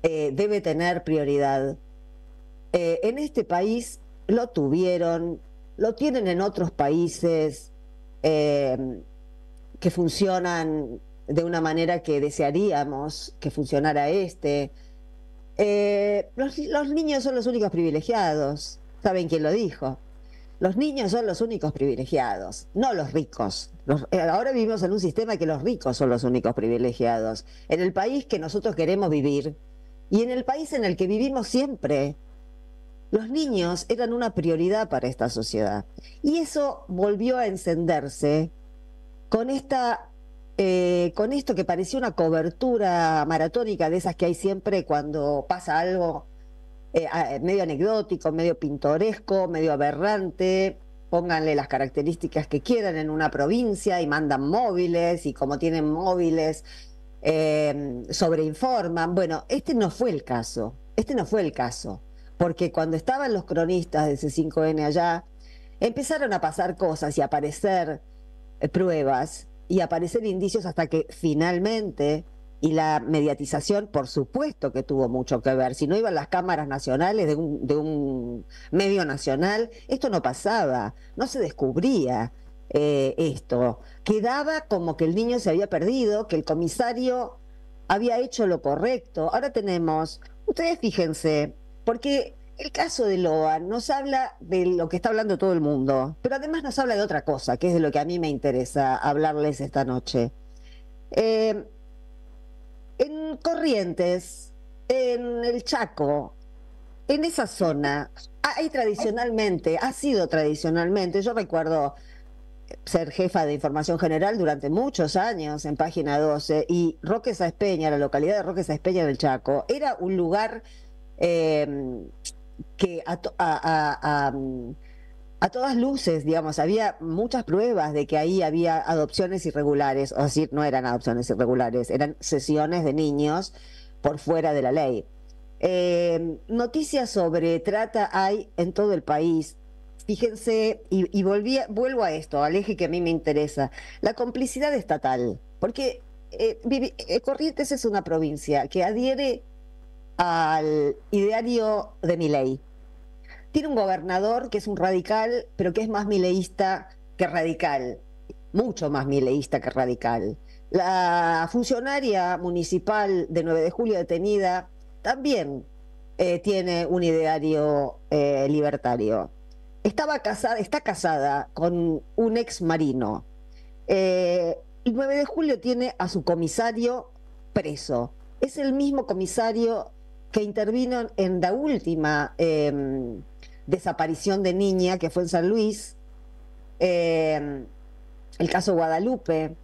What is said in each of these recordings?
debe tener prioridad. En este país lo tuvieron, lo tienen en otros países eh, que funcionan de una manera que desearíamos que funcionara este. Los niños son los únicos privilegiados. ¿Saben quién lo dijo? Los niños son los únicos privilegiados, no los ricos. Ahora vivimos en un sistema que los ricos son los únicos privilegiados. En el país que nosotros queremos vivir y en el país en el que vivimos siempre, los niños eran una prioridad para esta sociedad. Y eso volvió a encenderse con con esto que parecía una cobertura maratónica de esas que hay siempre cuando pasa algo medio anecdótico, medio pintoresco, medio aberrante. Pónganle las características que quieran en una provincia y mandan móviles y como tienen móviles sobreinforman. Bueno, este no fue el caso, este no fue el caso, porque cuando estaban los cronistas de C5N allá, empezaron a pasar cosas y a aparecer pruebas y aparecer indicios hasta que finalmente, y la mediatización por supuesto que tuvo mucho que ver, si no iban las cámaras nacionales de un medio nacional, esto no pasaba, no se descubría esto, quedaba como que el niño se había perdido, que el comisario había hecho lo correcto. Ahora tenemos, ustedes fíjense, porque el caso de Loa nos habla de lo que está hablando todo el mundo, pero además nos habla de otra cosa, que es de lo que a mí me interesa hablarles esta noche. Eh, en Corrientes, en el Chaco, en esa zona, hay tradicionalmente, ha sido tradicionalmente, yo recuerdo ser jefa de información general durante muchos años en Página 12 y Roque Sáenz Peña, la localidad de Roque Sáenz Peña del Chaco, era un lugar eh, que a todas luces, digamos, había muchas pruebas de que ahí había adopciones irregulares, o decir, no eran adopciones irregulares, eran sesiones de niños por fuera de la ley. Noticias sobre trata hay en todo el país. Fíjense, y vuelvo a esto, al eje que a mí me interesa, la complicidad estatal, porque Corrientes es una provincia que adhiere al ideario de Milei. Tiene un gobernador que es un radical, pero que es más mileísta que radical, mucho más mileísta que radical. La funcionaria municipal de 9 de Julio detenida también tiene un ideario libertario. Está casada con un ex marino. El 9 de Julio tiene a su comisario preso. Es el mismo comisario que intervino en la última desaparición de niña que fue en San Luis, eh, el caso Guadalupe,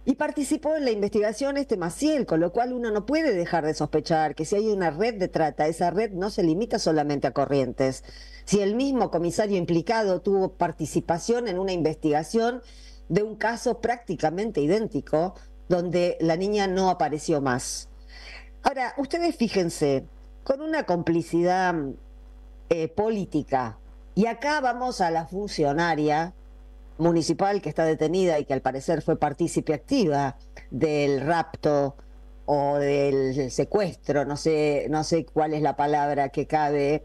y participó en la investigación este Maciel, con lo cual uno no puede dejar de sospechar que si hay una red de trata, esa red no se limita solamente a Corrientes. Si el mismo comisario implicado tuvo participación en una investigación de un caso prácticamente idéntico, donde la niña no apareció más. Ahora, ustedes fíjense, con una complicidad política, y acá vamos a la funcionaria municipal que está detenida y que al parecer fue partícipe activa del rapto o del secuestro, no sé cuál es la palabra que cabe,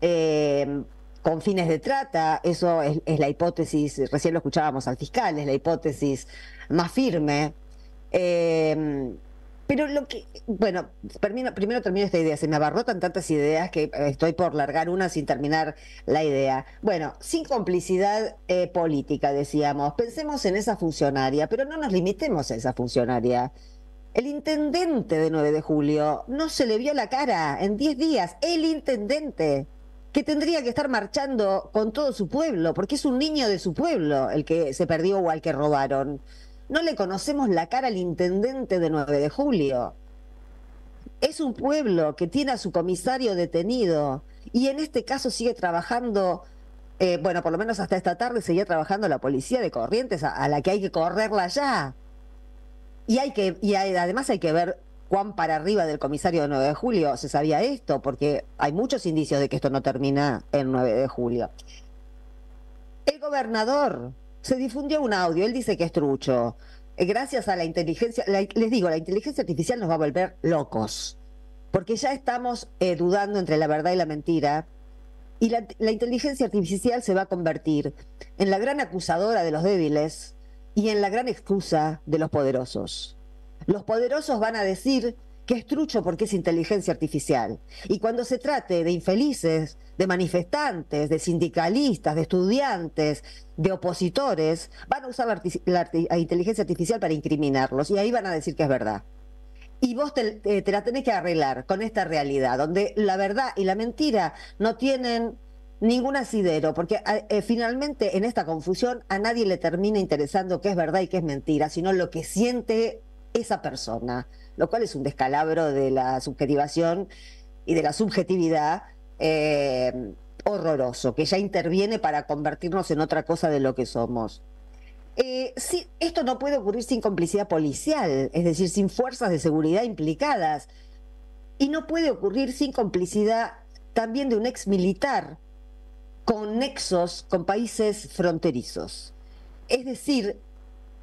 eh, con fines de trata. Eso es la hipótesis, recién lo escuchábamos al fiscal, es la hipótesis más firme. Eh, pero lo que, bueno, primero termino esta idea, se me abarrotan tantas ideas que estoy por largar una sin terminar la idea. Bueno, sin complicidad política, decíamos, pensemos en esa funcionaria, pero no nos limitemos a esa funcionaria. El intendente de 9 de Julio no se le vio la cara en 10 días, el intendente, que tendría que estar marchando con todo su pueblo, porque es un niño de su pueblo el que se perdió o al que robaron. No le conocemos la cara al intendente de 9 de Julio. Es un pueblo que tiene a su comisario detenido y en este caso sigue trabajando, bueno, por lo menos hasta esta tarde seguía trabajando la policía de Corrientes a la que hay que correrla ya. Además hay que ver cuán para arriba del comisario de 9 de Julio se sabía esto, porque hay muchos indicios de que esto no termina el 9 de julio. El gobernador se difundió un audio, él dice que es trucho. Gracias a la inteligencia, les digo, la inteligencia artificial nos va a volver locos. porque ya estamos dudando entre la verdad y la mentira, y la inteligencia artificial se va a convertir en la gran acusadora de los débiles y en la gran excusa de los poderosos. Los poderosos van a decir que es trucho porque es inteligencia artificial. Y cuando se trate de infelices, de manifestantes, de sindicalistas, de estudiantes, de opositores, van a usar la inteligencia artificial para incriminarlos. Y ahí van a decir que es verdad. Y vos te la tenés que arreglar con esta realidad, donde la verdad y la mentira no tienen ningún asidero, porque finalmente en esta confusión a nadie le termina interesando qué es verdad y qué es mentira, sino lo que siente esa persona, lo cual es un descalabro de la subjetivación y de la subjetividad horroroso, que ya interviene para convertirnos en otra cosa de lo que somos. Sí, esto no puede ocurrir sin complicidad policial, es decir, sin fuerzas de seguridad implicadas. Y no puede ocurrir sin complicidad también de un ex militar con nexos con países fronterizos. Es decir,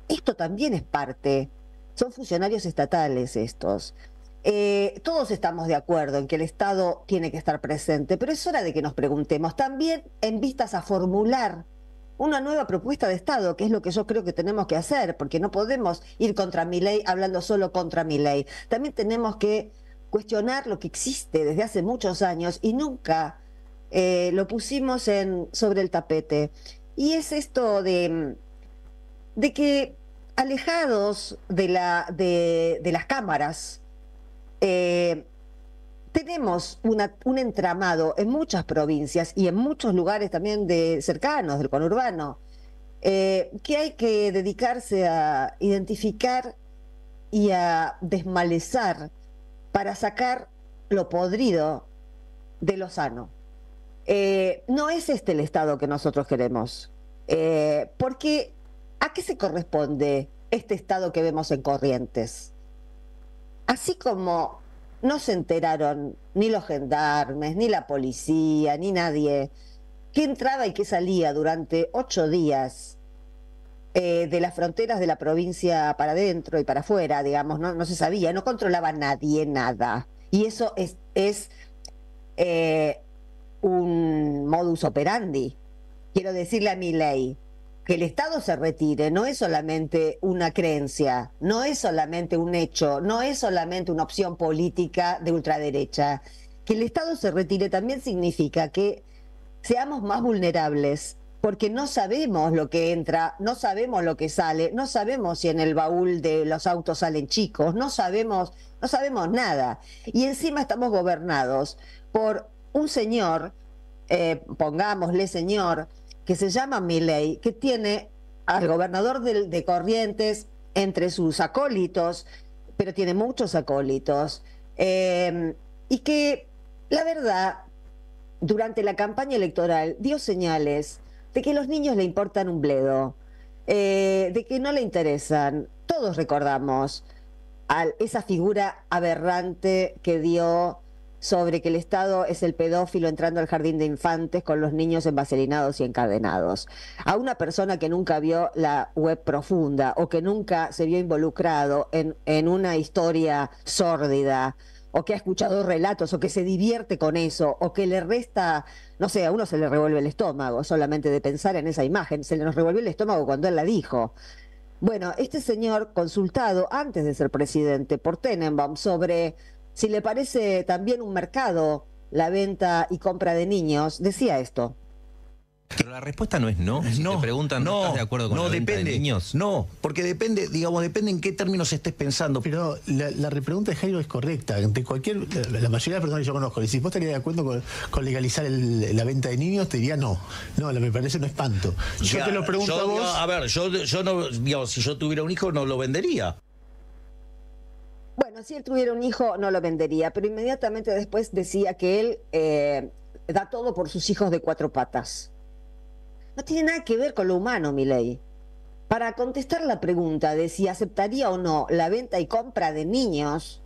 esto también es parte, son funcionarios estatales estos. Todos estamos de acuerdo en que el Estado tiene que estar presente, pero es hora de que nos preguntemos también en vistas a formular una nueva propuesta de Estado, que es lo que yo creo que tenemos que hacer, porque no podemos ir contra Milei hablando solo contra Milei. También tenemos que cuestionar lo que existe desde hace muchos años y nunca lo pusimos sobre el tapete. Y es esto de que alejados de las cámaras, tenemos un entramado en muchas provincias y en muchos lugares también cercanos del conurbano, que hay que dedicarse a identificar y a desmalezar para sacar lo podrido de lo sano. No es este el Estado que nosotros queremos, porque ¿a qué se corresponde este Estado que vemos en Corrientes? Así como no se enteraron ni los gendarmes, ni la policía, ni nadie, que entraba y que salía durante 8 días de las fronteras de la provincia para adentro y para afuera, digamos, no se sabía, no controlaba nadie nada. Y eso es un modus operandi. Quiero decirle a Milei que el Estado se retire no es solamente una creencia, no es solamente un hecho, no es solamente una opción política de ultraderecha. Que el Estado se retire también significa que seamos más vulnerables, porque no sabemos lo que entra, no sabemos lo que sale, no sabemos si en el baúl de los autos salen chicos, no sabemos nada. Y encima estamos gobernados por un señor, pongámosle señor, que se llama Milei, que tiene al gobernador de Corrientes entre sus acólitos, pero tiene muchos acólitos, y que, la verdad, durante la campaña electoral dio señales de que los niños le importan un bledo, de que no le interesan. Todos recordamos a esa figura aberrante que dio sobre que el Estado es el pedófilo entrando al jardín de infantes con los niños envaselinados y encadenados. A una persona que nunca vio la web profunda o que nunca se vio involucrado en una historia sórdida, o que ha escuchado relatos, o que se divierte con eso, o que le resta, no sé, a uno se le revuelve el estómago solamente de pensar en esa imagen, se le nos revolvió el estómago cuando él la dijo. Bueno, este señor, consultado antes de ser presidente por Tenenbaum sobre si le parece también un mercado la venta y compra de niños, decía esto. Pero la respuesta no es no. Si te preguntan, ¿no estás de acuerdo con la venta de niños? No, porque depende, digamos, depende en qué términos estés pensando. Pero la repregunta de Jairo es correcta. La mayoría de las personas que yo conozco, si vos estarías de acuerdo con legalizar la venta de niños, te diría no. No, me parece un espanto. Yo te lo pregunto a vos. A ver, yo no, digamos, si yo tuviera un hijo no lo vendería. Bueno, si él tuviera un hijo no lo vendería, pero inmediatamente después decía que él da todo por sus hijos de 4 patas. No tiene nada que ver con lo humano, Milei. Para contestar la pregunta de si aceptaría o no la venta y compra de niños,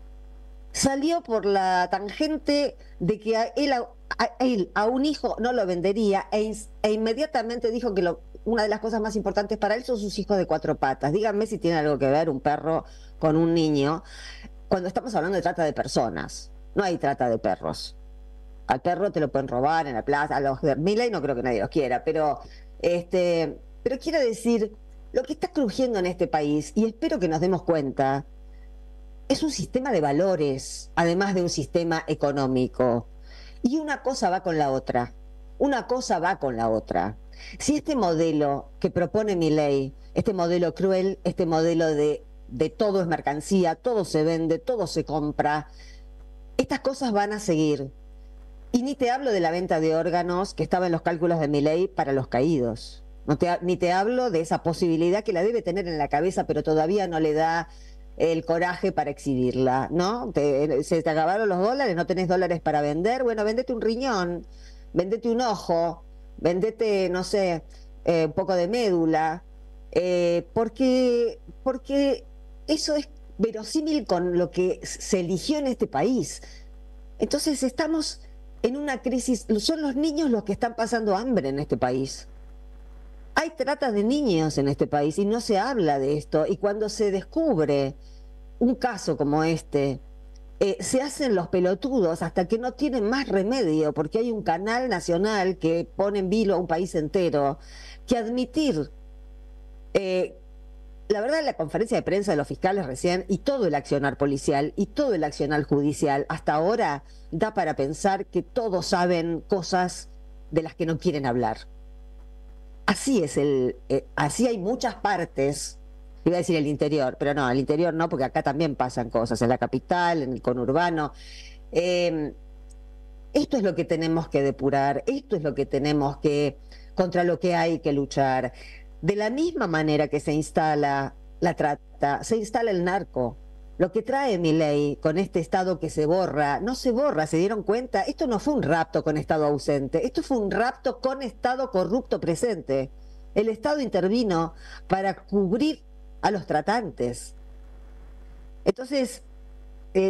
salió por la tangente de que a un hijo no lo vendería e inmediatamente dijo que una de las cosas más importantes para él son sus hijos de 4 patas. Díganme si tiene algo que ver un perro con un niño cuando estamos hablando de trata de personas. No hay trata de perros. Al perro te lo pueden robar en la plaza, a los de Milei no creo que nadie los quiera, pero quiero decir, lo que está crujiendo en este país, y espero que nos demos cuenta, es un sistema de valores, además de un sistema económico. Y una cosa va con la otra. Una cosa va con la otra. Si este modelo que propone Milei, este modelo cruel, este modelo de todo es mercancía, todo se vende, todo se compra, estas cosas van a seguir. Y ni te hablo de la venta de órganos que estaba en los cálculos de Milei para los caídos. Ni te hablo de esa posibilidad que la debe tener en la cabeza, pero todavía no le da el coraje para exhibirla, ¿no? Se te acabaron los dólares, no tenés dólares para vender, bueno, vendete un riñón, vendete un ojo, vendete, no sé, un poco de médula, porque eso es verosímil con lo que se eligió en este país. Entonces estamos en una crisis, son los niños los que están pasando hambre en este país. Hay trata de niños en este país y no se habla de esto. Y cuando se descubre un caso como este, se hacen los pelotudos hasta que no tienen más remedio, porque hay un canal nacional que pone en vilo a un país entero, que admitir, la verdad, la conferencia de prensa de los fiscales recién y todo el accionar policial y todo el accionar judicial hasta ahora da para pensar que todos saben cosas de las que no quieren hablar. Así es así hay muchas partes, iba a decir el interior, pero no, el interior no, porque acá también pasan cosas, en la capital, en el conurbano. Eh, Esto es lo que tenemos que depurar, esto es lo que tenemos que, contra lo que hay que luchar. De la misma manera que se instala la trata, se instala el narco. Lo que trae Milei con este Estado que se borra, no se borra, ¿se dieron cuenta? Esto no fue un rapto con Estado ausente, esto fue un rapto con Estado corrupto presente. El Estado intervino para cubrir a los tratantes. Entonces,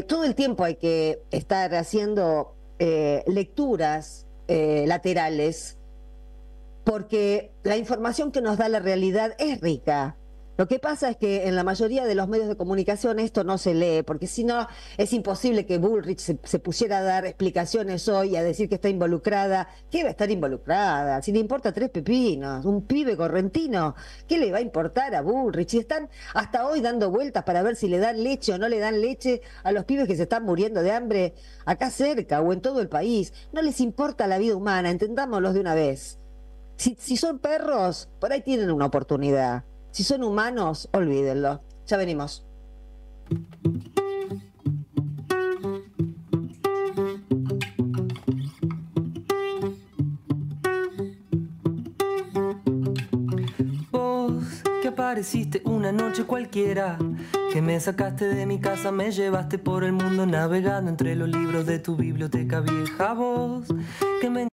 todo el tiempo hay que estar haciendo lecturas laterales, porque la información que nos da la realidad es rica. Lo que pasa es que en la mayoría de los medios de comunicación esto no se lee, porque si no es imposible que Bullrich se pusiera a dar explicaciones hoy y a decir que está involucrada. ¿Qué va a estar involucrada? Si le importa tres pepinos, un pibe correntino, ¿qué le va a importar a Bullrich? Si están hasta hoy dando vueltas para ver si le dan leche o no le dan leche a los pibes que se están muriendo de hambre acá cerca o en todo el país. No les importa la vida humana, entendámoslos de una vez. Si son perros, por ahí tienen una oportunidad. Si son humanos, olvídenlo. Ya venimos. Vos que apareciste una noche cualquiera, que me sacaste de mi casa, me llevaste por el mundo navegando entre los libros de tu biblioteca vieja. Vos que me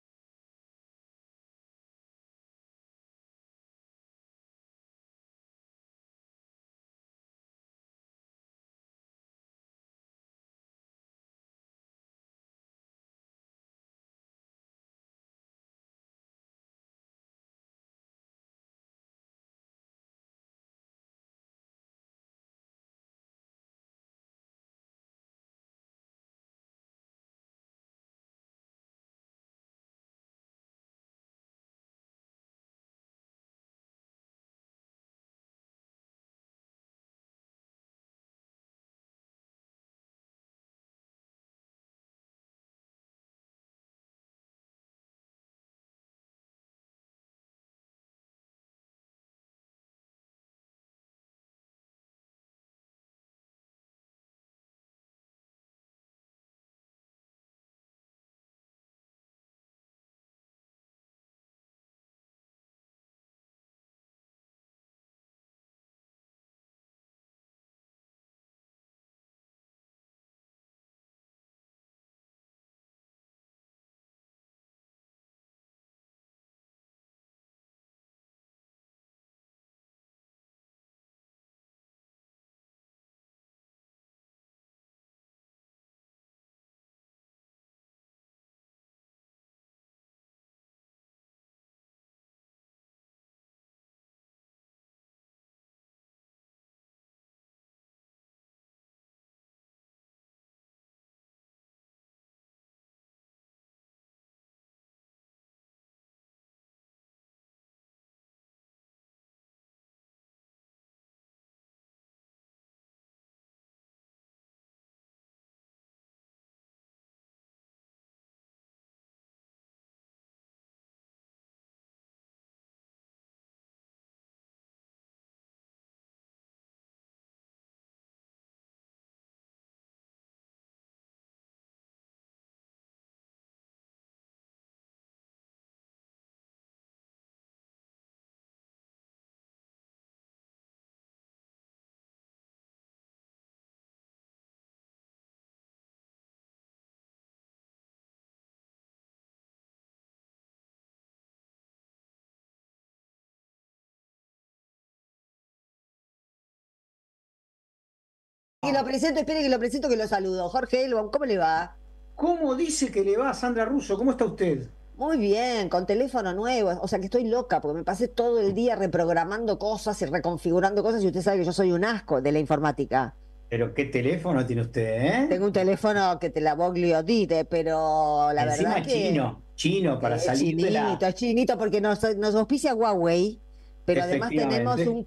Espere que lo presento, que lo saludo. Jorge Elbom, ¿cómo le va? ¿Cómo dice que le va a Sandra Russo? ¿Cómo está usted? Muy bien, con teléfono nuevo. O sea que estoy loca porque me pasé todo el día reprogramando cosas y reconfigurando cosas y usted sabe que yo soy un asco de la informática. Pero qué teléfono tiene usted, ¿eh? Tengo un teléfono que te la voglio la Encima verdad que... chino, para salir de la... Es chinito porque nos auspicia Huawei, pero además tenemos un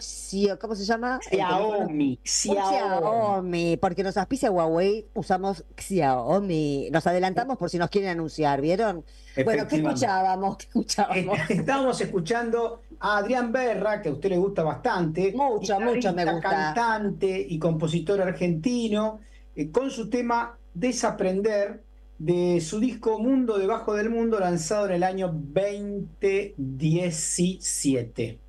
¿cómo se llama? Xiaomi, porque nos auspicia Huawei, usamos Xiaomi. Nos adelantamos por si nos quieren anunciar, ¿vieron? Bueno, ¿qué escuchábamos? Estábamos escuchando a Adrián Berra, que a usted le gusta bastante. Mucho me gusta. Cantante y compositor argentino, con su tema Desaprender, de su disco Mundo Debajo del Mundo, lanzado en el año 2017.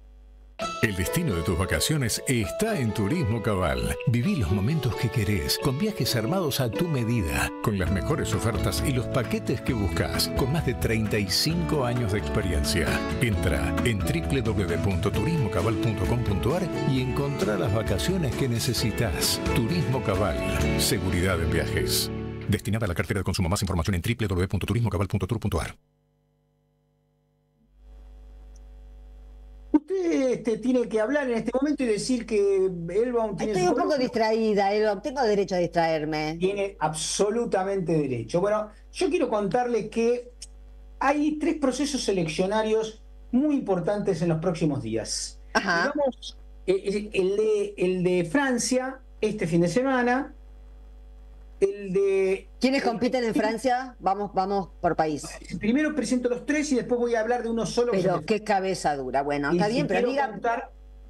El destino de tus vacaciones está en Turismo Cabal. Viví los momentos que querés, con viajes armados a tu medida, con las mejores ofertas y los paquetes que buscas, con más de 35 años de experiencia. Entra en www.turismocabal.com.ar y encontrá las vacaciones que necesitas. Turismo Cabal, seguridad en viajes. Destinada a la cartera de consumo. Más información en www.turismocabal.tour.ar. Usted tiene que hablar en este momento y decir que Elbom tiene... Estoy un poco distraída, Elbom. Tengo derecho a distraerme. Tiene absolutamente derecho. Bueno, yo quiero contarle que hay 3 procesos eleccionarios muy importantes en los próximos días. Ajá. Digamos, el de Francia, este fin de semana, el de... ¿Quiénes compiten en Francia? Vamos por país. Primero presento los 3 y después voy a hablar de uno solo. Pero qué cabeza dura. Bueno, está bien, pero diga...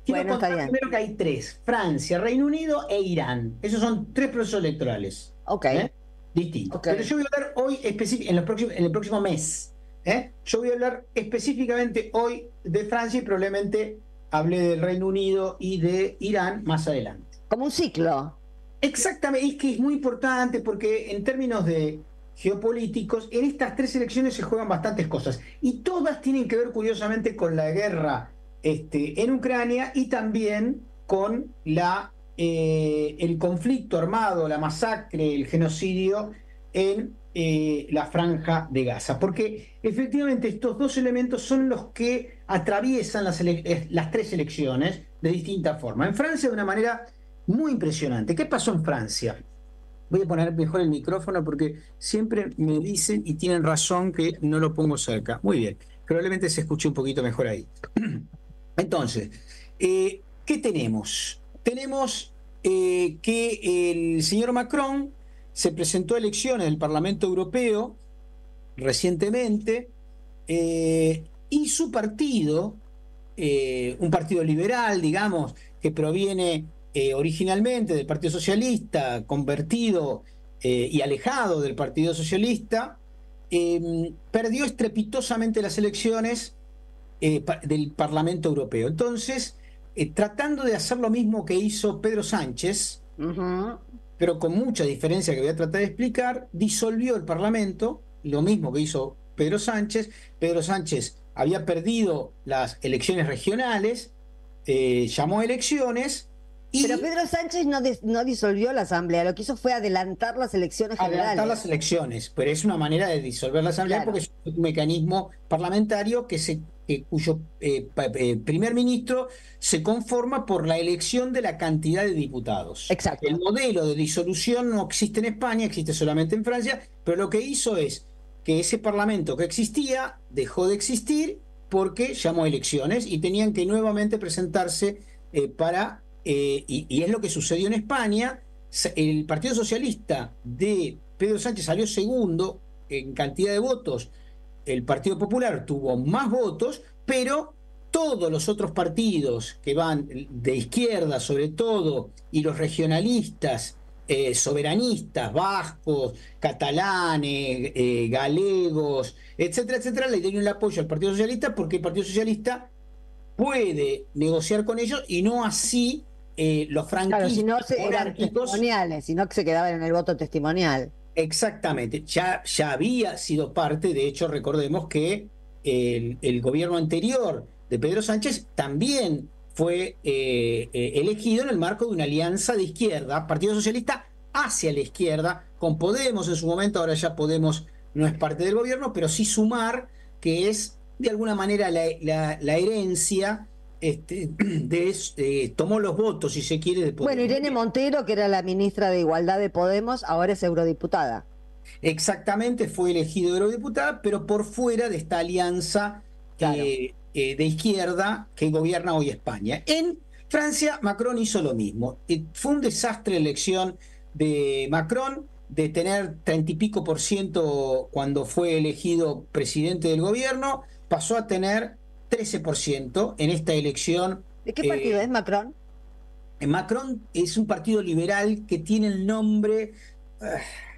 Quiero contar primero que hay 3. Francia, Reino Unido e Irán. Esos son 3 procesos electorales. Ok. Distintos. Okay. Pero yo voy a hablar hoy en el próximo mes. Yo voy a hablar específicamente hoy de Francia y probablemente hablé del Reino Unido y de Irán más adelante. Como un ciclo. Exactamente, es que es muy importante porque en términos de geopolíticos, en estas 3 elecciones se juegan bastantes cosas y todas tienen que ver curiosamente con la guerra en Ucrania y también con el conflicto armado, la masacre, el genocidio en la Franja de Gaza. Porque efectivamente estos 2 elementos son los que atraviesan las 3 elecciones de distinta forma. En Francia de una manera muy impresionante. ¿Qué pasó en Francia? Voy a poner mejor el micrófono porque siempre me dicen y tienen razón que no lo pongo cerca. Muy bien, probablemente se escuche un poquito mejor ahí. Entonces, ¿qué tenemos? Tenemos que el señor Macron se presentó a elecciones del Parlamento Europeo recientemente y su partido, un partido liberal, digamos, que proviene originalmente del Partido Socialista, convertido y alejado del Partido Socialista, perdió estrepitosamente las elecciones del Parlamento Europeo. Entonces, tratando de hacer lo mismo que hizo Pedro Sánchez, pero con mucha diferencia que voy a tratar de explicar, disolvió el Parlamento, lo mismo que hizo Pedro Sánchez. Pedro Sánchez había perdido las elecciones regionales, llamó a elecciones. Pero Pedro Sánchez no disolvió la Asamblea, lo que hizo fue adelantar las elecciones generales. Adelantar las elecciones, pero es una manera de disolver la Asamblea, claro, porque es un mecanismo parlamentario cuyo primer ministro se conforma por la elección de la cantidad de diputados. Exacto. El modelo de disolución no existe en España, existe solamente en Francia, pero lo que hizo es que ese parlamento que existía dejó de existir porque llamó a elecciones y tenían que nuevamente presentarse para... y es lo que sucedió en España. El Partido Socialista de Pedro Sánchez salió segundo en cantidad de votos. El Partido Popular tuvo más votos, pero todos los otros partidos que van de izquierda sobre todo, y los regionalistas, soberanistas, vascos, catalanes, galegos, etcétera, etcétera, le dieron el apoyo al Partido Socialista porque el Partido Socialista puede negociar con ellos y no así los franquistas. Claro, si no eran testimoniales, sino que se quedaban en el voto testimonial. Exactamente, ya había sido parte, de hecho recordemos que el gobierno anterior de Pedro Sánchez también fue elegido en el marco de una alianza de izquierda, Partido Socialista hacia la izquierda, con Podemos en su momento. Ahora ya Podemos no es parte del gobierno, pero sí Sumar, que es de alguna manera la herencia, tomó los votos, si se quiere, de Podemos. Bueno, Irene Montero, que era la ministra de Igualdad de Podemos, ahora es eurodiputada. Exactamente, fue elegido eurodiputada, pero por fuera de esta alianza, claro, de izquierda que gobierna hoy España. En Francia, Macron hizo lo mismo. Fue un desastre la elección de Macron, de tener 30 y pico % cuando fue elegido presidente del gobierno, pasó a tener 13% en esta elección. ¿De qué partido es Macron? Macron es un partido liberal que tiene el nombre...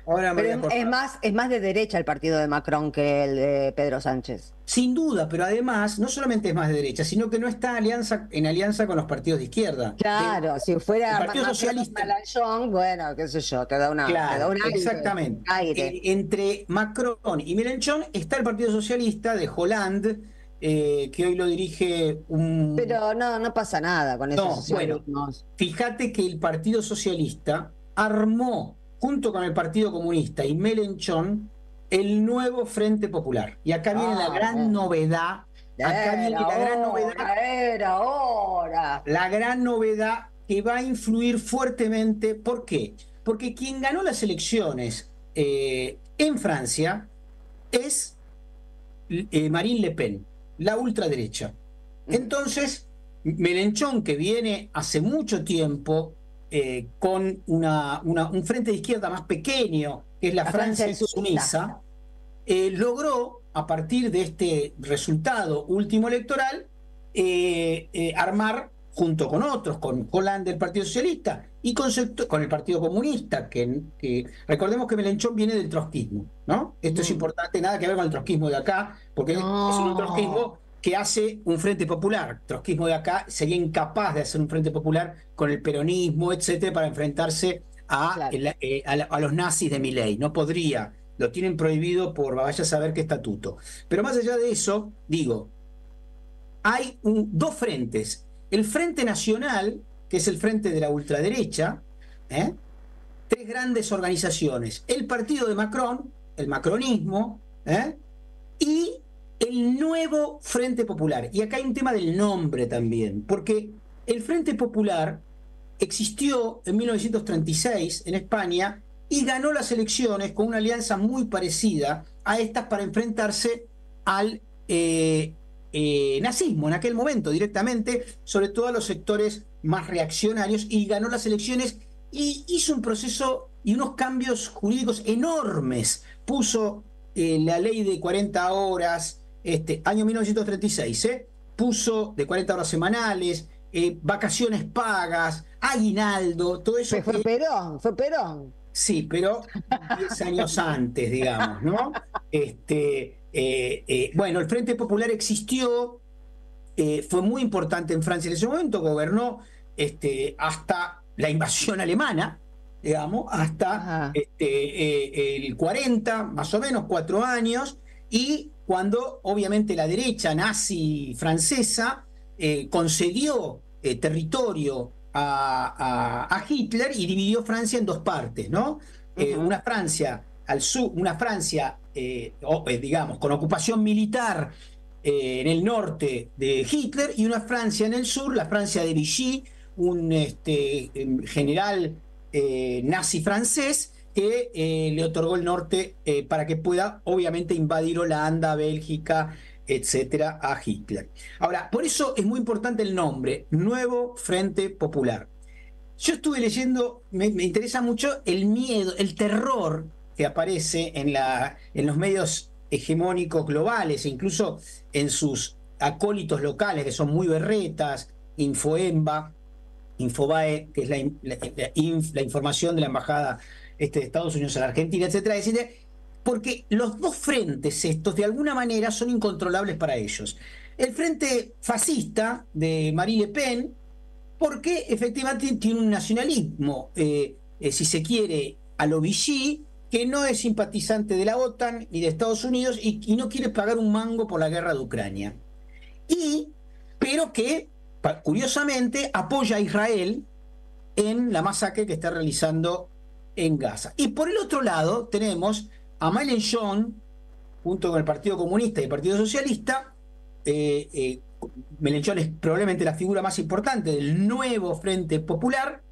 Ahora pero es más de derecha el partido de Macron que el de Pedro Sánchez. Sin duda, pero además no solamente es más de derecha, sino que no está en alianza con los partidos de izquierda. Claro, si fuera el Partido Socialista, Mélenchon, bueno, qué sé yo, te da un aire. Exactamente. Entre Macron y Mélenchon está el Partido Socialista de Hollande, que hoy lo dirige un... Pero no pasa nada con esos socialismos. Bueno, fíjate que el Partido Socialista armó, junto con el Partido Comunista y Mélenchon, el nuevo Frente Popular. Y acá viene la gran novedad. Acá viene la gran novedad. La gran novedad que va a influir fuertemente. ¿Por qué? Porque quien ganó las elecciones en Francia es Marine Le Pen, la ultraderecha. Entonces, Mélenchon, que viene hace mucho tiempo con un frente de izquierda más pequeño, que es la Francia Insumisa, logró, a partir de este resultado último electoral, armar, junto con otros, con Hollande del Partido Socialista y con el Partido Comunista, que recordemos que Mélenchon viene del trotskismo, ¿no? Esto es importante, nada que ver con el trotskismo de acá, porque es un trotskismo que hace un frente popular. Trotskismo de acá sería incapaz de hacer un frente popular con el peronismo, etcétera, para enfrentarse a los nazis de Milei. No podría, lo tienen prohibido por vaya a saber qué estatuto. Pero más allá de eso, digo, hay dos frentes. El Frente Nacional, que es el frente de la ultraderecha, tres grandes organizaciones: el partido de Macron, el macronismo, y el nuevo Frente Popular. Y acá hay un tema del nombre también, porque el Frente Popular existió en 1936 en España y ganó las elecciones con una alianza muy parecida a estas para enfrentarse al nazismo en aquel momento directamente, sobre todo a los sectores más reaccionarios, y ganó las elecciones y hizo un proceso y unos cambios jurídicos enormes. Puso la ley de 40 horas, año 1936, puso de 40 horas semanales, vacaciones pagas, aguinaldo, todo eso. Fue Perón. Sí, pero 10 años antes, digamos, ¿no? Bueno, el Frente Popular existió, fue muy importante en Francia en ese momento, gobernó hasta la invasión alemana, digamos, hasta el 40, más o menos, 4 años, y cuando obviamente la derecha nazi francesa concedió territorio a Hitler y dividió Francia en dos partes, ¿no? Una Francia al sur, una Francia, digamos, con ocupación militar en el norte de Hitler, y una Francia en el sur, la Francia de Vichy, un general nazi francés que le otorgó el norte para que pueda, obviamente, invadir Holanda, Bélgica, etcétera, a Hitler. Ahora, por eso es muy importante el nombre, Nuevo Frente Popular. Yo estuve leyendo, me interesa mucho el miedo, el terror que aparece en los medios hegemónicos globales, e incluso en sus acólitos locales, que son muy berretas, Infoemba, Infobae, que es la información de la Embajada de Estados Unidos en la Argentina, etcétera, etcétera, porque los dos frentes estos, de alguna manera, son incontrolables para ellos. El frente fascista de Marine Le Pen, porque efectivamente tiene un nacionalismo, si se quiere, a lo Vichy, que no es simpatizante de la OTAN ni de Estados Unidos y no quiere pagar un mango por la guerra de Ucrania. Pero que curiosamente, apoya a Israel en la masacre que está realizando en Gaza. Y por el otro lado tenemos a Mélenchon, junto con el Partido Comunista y el Partido Socialista. Mélenchon es probablemente la figura más importante del nuevo Frente Popular,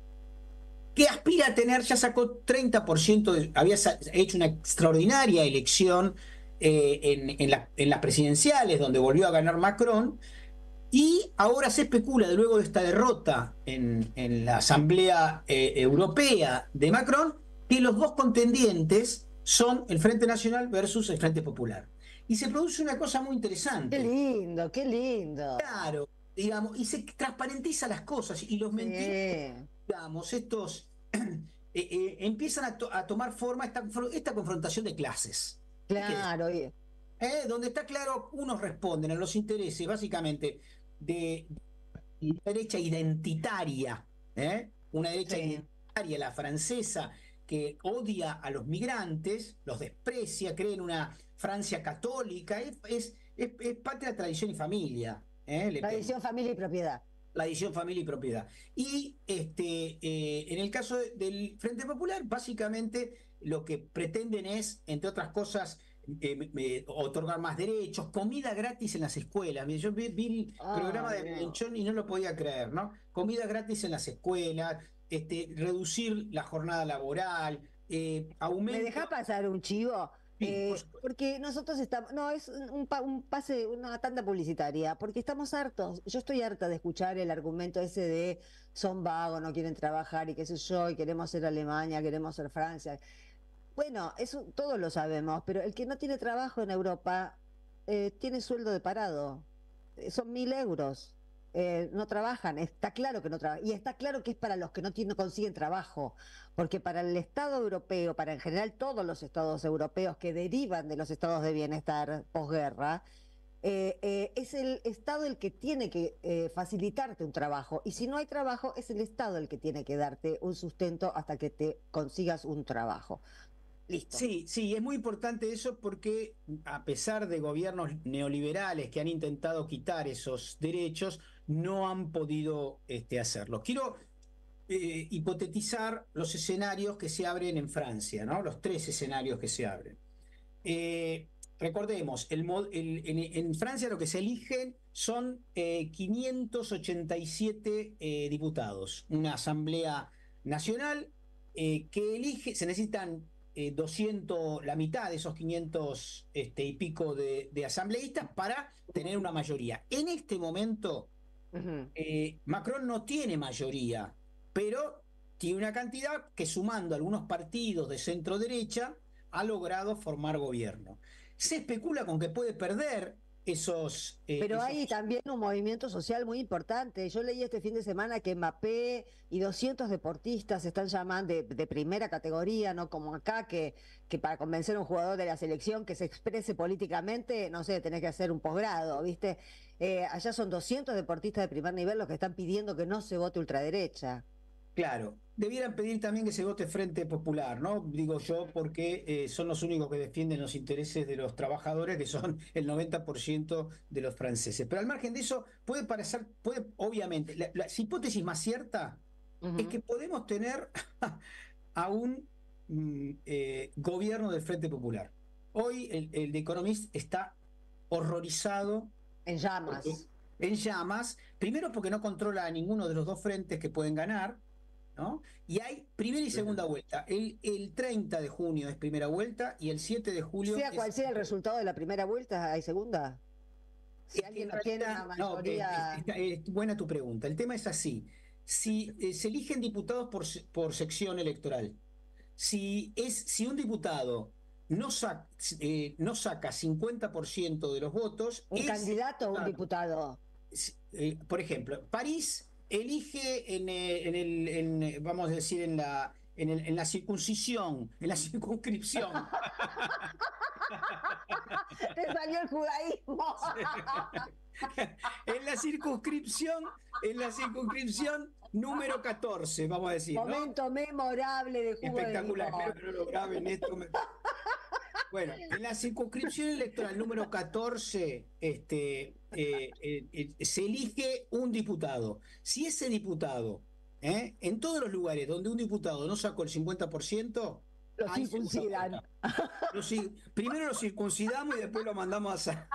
que aspira a tener, ya sacó 30%, había hecho una extraordinaria elección en las presidenciales, donde volvió a ganar Macron, y ahora se especula, luego de esta derrota en la Asamblea Europea de Macron, que los dos contendientes son el Frente Nacional versus el Frente Popular. Y se produce una cosa muy interesante. Qué lindo, qué lindo. Claro, digamos, y se transparentiza las cosas, y los mentirosos, digamos, estos empiezan a tomar forma esta confrontación de clases. Claro. Donde está claro, unos responden a los intereses, básicamente, de la derecha identitaria, una derecha identitaria, la francesa, que odia a los migrantes, los desprecia, cree en una Francia católica, es patria, tradición y familia. Tradición, familia y propiedad. La edición familia y propiedad. Y en el caso del Frente Popular, básicamente lo que pretenden es, entre otras cosas, otorgar más derechos, comida gratis en las escuelas. Yo vi el programa de Mélenchon y no lo podía creer, ¿no? Comida gratis en las escuelas, reducir la jornada laboral, aumento. ¿Me dejás pasar un chivo? Sí, porque nosotros estamos, no, es un pase, una tanda publicitaria, porque estamos hartos. Yo estoy harta de escuchar el argumento ese de son vagos, no quieren trabajar y qué sé yo, y queremos ser Alemania, queremos ser Francia. Bueno, eso todos lo sabemos, pero el que no tiene trabajo en Europa tiene sueldo de parado. Son 1.000 euros. No trabajan, está claro que no trabajan. Y está claro que es para los que no consiguen trabajo. Porque para el Estado europeo, para en general todos los estados europeos que derivan de los estados de bienestar posguerra, es el Estado el que tiene que facilitarte un trabajo. Y si no hay trabajo, es el Estado el que tiene que darte un sustento hasta que te consigas un trabajo. Listo. Sí, es muy importante eso, porque a pesar de gobiernos neoliberales que han intentado quitar esos derechos, no han podido hacerlo. Quiero hipotetizar los escenarios que se abren en Francia, ¿no? Los 3 escenarios que se abren. Recordemos, en Francia lo que se eligen son 587 diputados, una asamblea nacional que elige, se necesitan 200, la mitad de esos 500 y pico de asambleístas para tener una mayoría. En este momento, Macron no tiene mayoría, pero tiene una cantidad que, sumando algunos partidos de centro derecha, ha logrado formar gobierno. Se especula con que puede perder esos... Pero hay también un movimiento social muy importante. Yo leí este fin de semana que Mbappé y 200 deportistas se están llamando de primera categoría, no como acá, que para convencer a un jugador de la selección que se exprese políticamente, no sé, tenés que hacer un posgrado, ¿viste? Allá son 200 deportistas de primer nivel los que están pidiendo que no se vote ultraderecha. Claro, debieran pedir también que se vote Frente Popular, ¿no? Digo yo, porque son los únicos que defienden los intereses de los trabajadores, que son el 90% de los franceses. Pero al margen de eso, obviamente, la hipótesis más cierta es que podemos tener a un gobierno del Frente Popular. Hoy el The Economist está horrorizado. En llamas. En llamas, primero porque no controla a ninguno de los dos frentes que pueden ganar, ¿no? Y hay primera y segunda vuelta. El 30 de junio es primera vuelta y el 7 de julio... Sea cual sea el resultado de la primera vuelta, ¿hay segunda? Si alguien no tiene una mayoría... Buena tu pregunta. El tema es así. Si se eligen diputados por sección electoral, si un diputado no saca 50% de los votos... ¿Un candidato o un diputado? Por ejemplo, París elige vamos a decir, en la circuncisión, en la circunscripción. Te salió el judaísmo. En la circunscripción número 14, vamos a decir, ¿no? Momento memorable de judaísmo. Espectacular, espero que no lo graben esto. Bueno, en la circunscripción electoral número 14, se elige un diputado. Si ese diputado, en todos los lugares donde un diputado no sacó el 50%, Lo hay segunda circuncidan. vuelta. Primero lo circuncidamos y después lo mandamos a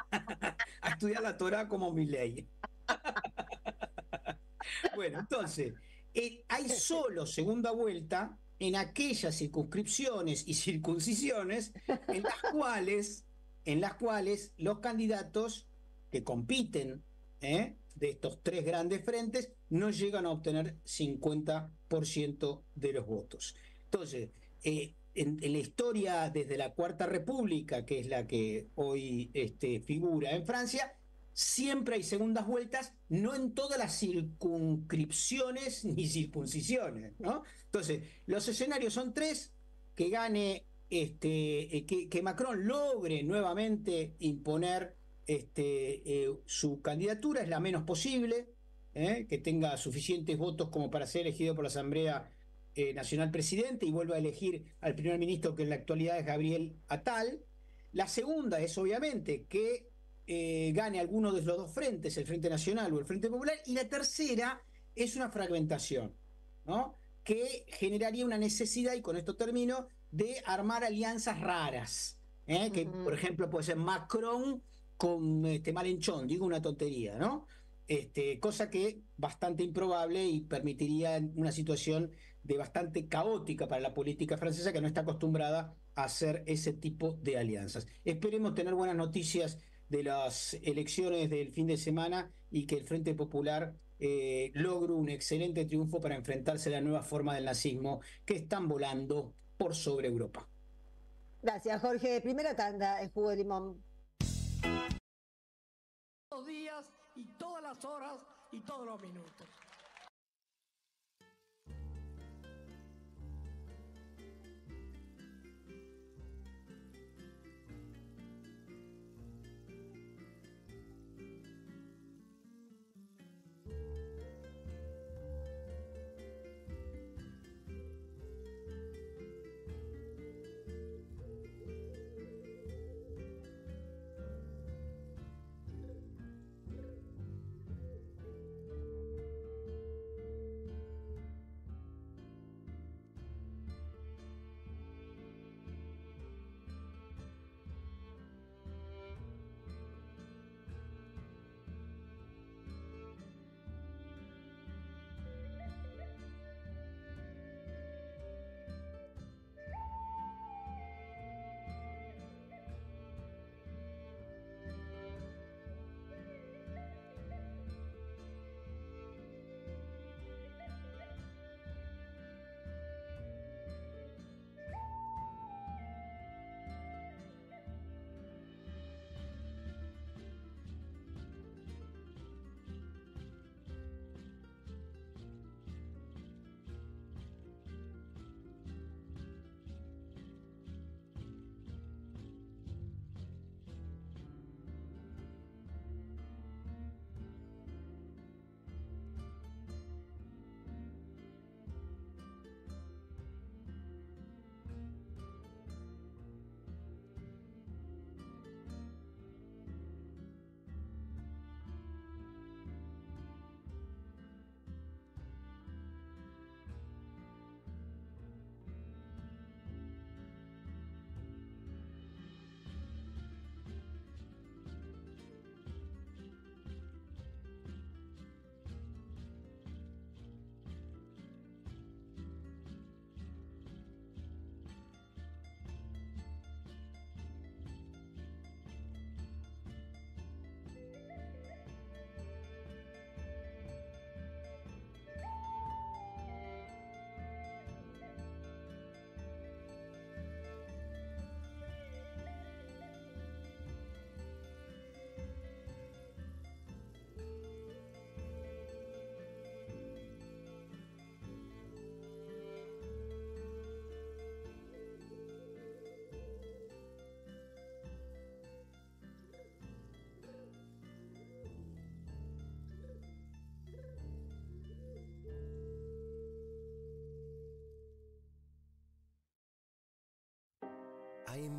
estudiar la Torá como Milei. Bueno, entonces, hay solo segunda vuelta en aquellas circunscripciones y circuncisiones en las cuales los candidatos que compiten de estos tres grandes frentes no llegan a obtener 50% de los votos. Entonces, en la historia desde la Cuarta República, que es la que hoy figura en Francia, siempre hay segundas vueltas, no en todas las circunscripciones ni circuncisiones, ¿no? Entonces, los escenarios son tres: que gane, que Macron logre nuevamente imponer su candidatura, es la menos posible, que tenga suficientes votos como para ser elegido por la Asamblea Nacional presidente y vuelva a elegir al primer ministro, que en la actualidad es Gabriel Attal. La segunda es obviamente que gane alguno de los dos frentes, el Frente Nacional o el Frente Popular, y la tercera es una fragmentación, ¿no? Que generaría una necesidad, y con esto termino, de armar alianzas raras, que por ejemplo puede ser Macron con Malenchón, digo una tontería, ¿no? Cosa que bastante improbable y permitiría una situación de bastante caótica para la política francesa, que no está acostumbrada a hacer ese tipo de alianzas. Esperemos tener buenas noticias de las elecciones del fin de semana y que el Frente Popular logre un excelente triunfo para enfrentarse a la nueva forma del nazismo que están volando por sobre Europa. Gracias, Jorge. Primera tanda en Jugo de Limón. Todos los días y todas las horas y todos los minutos.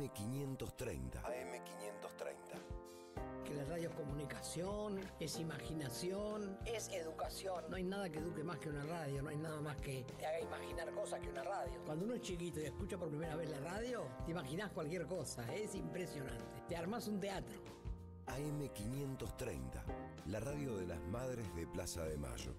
AM530. AM530. Que la radio es comunicación, es imaginación, es educación. No hay nada que eduque más que una radio, no hay nada más que te haga imaginar cosas que una radio. Cuando uno es chiquito y escucha por primera vez la radio, te imaginas cualquier cosa, es impresionante. Te armás un teatro. AM530, la radio de las madres de Plaza de Mayo.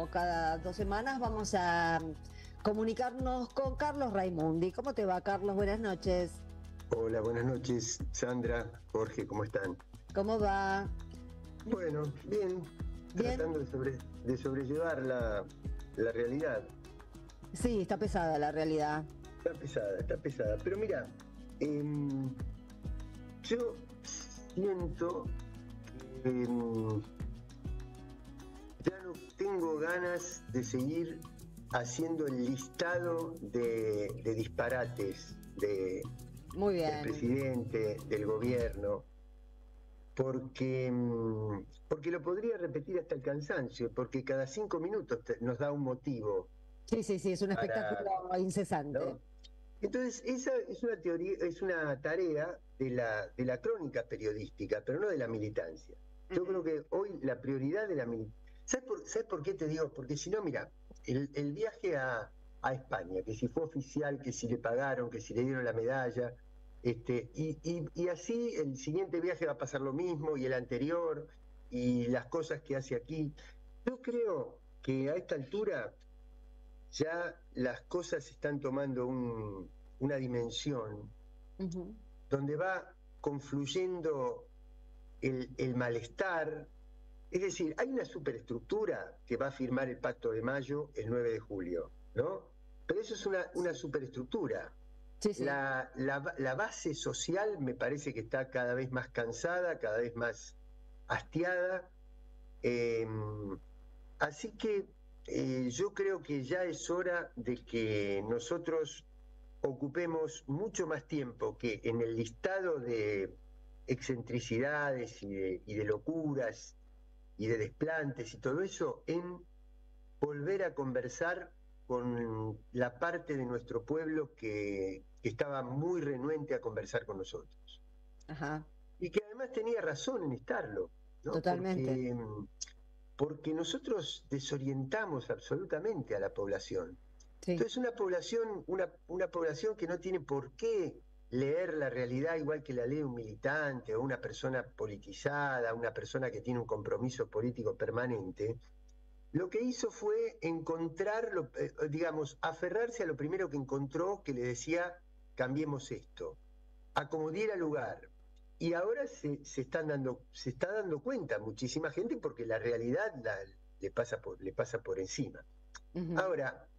Cada 2 semanas vamos a comunicarnos con Carlos Raimundi. ¿Cómo te va, Carlos? Buenas noches. Hola, buenas noches, Sandra, Jorge, ¿cómo están? ¿Cómo va? Bueno, bien. Tratando de sobrellevar la realidad. Sí, está pesada la realidad. Está pesada. Pero mira, yo siento que ya no tengo ganas de seguir haciendo el listado de disparates del presidente, del gobierno, porque lo podría repetir hasta el cansancio, porque cada 5 minutos nos da un motivo. Sí, es un espectáculo incesante. ¿No? Entonces, esa es una teoría, es una tarea de la crónica periodística, pero no de la militancia. Yo creo que hoy la prioridad de la militancia... ¿Sabes por qué te digo? Porque si no, mira, el viaje a España, que si fue oficial, que si le pagaron, que si le dieron la medalla, y así el siguiente viaje va a pasar lo mismo, y el anterior, y las cosas que hace aquí. Yo creo que a esta altura ya las cosas están tomando una dimensión donde va confluyendo el malestar. Es decir, hay una superestructura que va a firmar el Pacto de Mayo el 9 de julio, ¿no? Pero eso es una superestructura. Sí. La base social me parece que está cada vez más cansada, cada vez más hastiada. Así que yo creo que ya es hora de que nosotros ocupemos mucho más tiempo que en el listado de excentricidades y de locuras y de desplantes y todo eso, en volver a conversar con la parte de nuestro pueblo que estaba muy renuente a conversar con nosotros. Ajá. Y que además tenía razón en estarlo, ¿no? Totalmente. Porque nosotros desorientamos absolutamente a la población. Sí. Entonces una población que no tiene por qué leer la realidad igual que la lee un militante o una persona politizada, una persona que tiene un compromiso político permanente, lo que hizo fue encontrar, aferrarse a lo primero que encontró, que le decía, cambiemos esto, a como diera lugar. Y ahora se está dando cuenta muchísima gente, porque la realidad le pasa por encima. Ahora,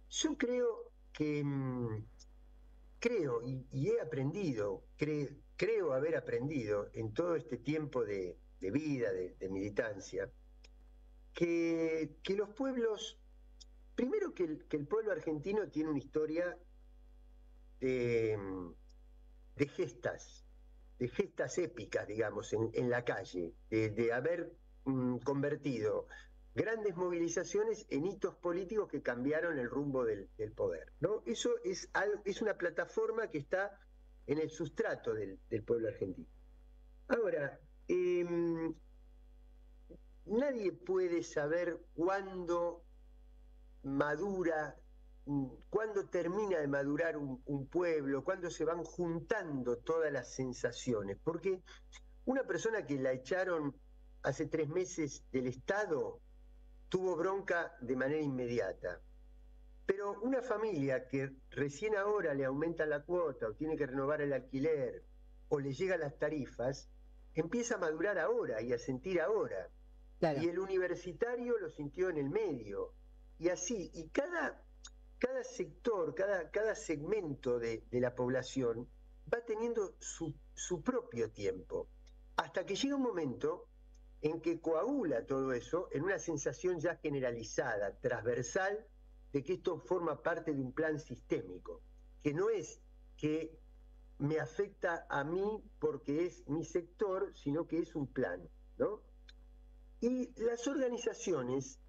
yo creo que... Creo y he aprendido, creo haber aprendido en todo este tiempo de vida, de militancia, que los pueblos, primero que el pueblo argentino tiene una historia de gestas épicas, digamos, en la calle, de haber convertido grandes movilizaciones en hitos políticos que cambiaron el rumbo del poder, ¿no? Eso es una plataforma que está en el sustrato del pueblo argentino. Ahora, nadie puede saber cuándo madura, cuándo termina de madurar un pueblo, cuándo se van juntando todas las sensaciones, porque una persona que la echaron hace 3 meses del Estado tuvo bronca de manera inmediata. Pero una familia que recién ahora le aumentan la cuota o tiene que renovar el alquiler o le llegan las tarifas, empieza a madurar ahora y a sentir ahora. Claro. Y el universitario lo sintió en el medio. Y así, y cada sector, cada segmento de la población va teniendo su propio tiempo. Hasta que llega un momento en que coagula todo eso en una sensación ya generalizada, transversal, de que esto forma parte de un plan sistémico, que no es que me afecta a mí porque es mi sector, sino que es un plan, ¿no? Y las organizaciones,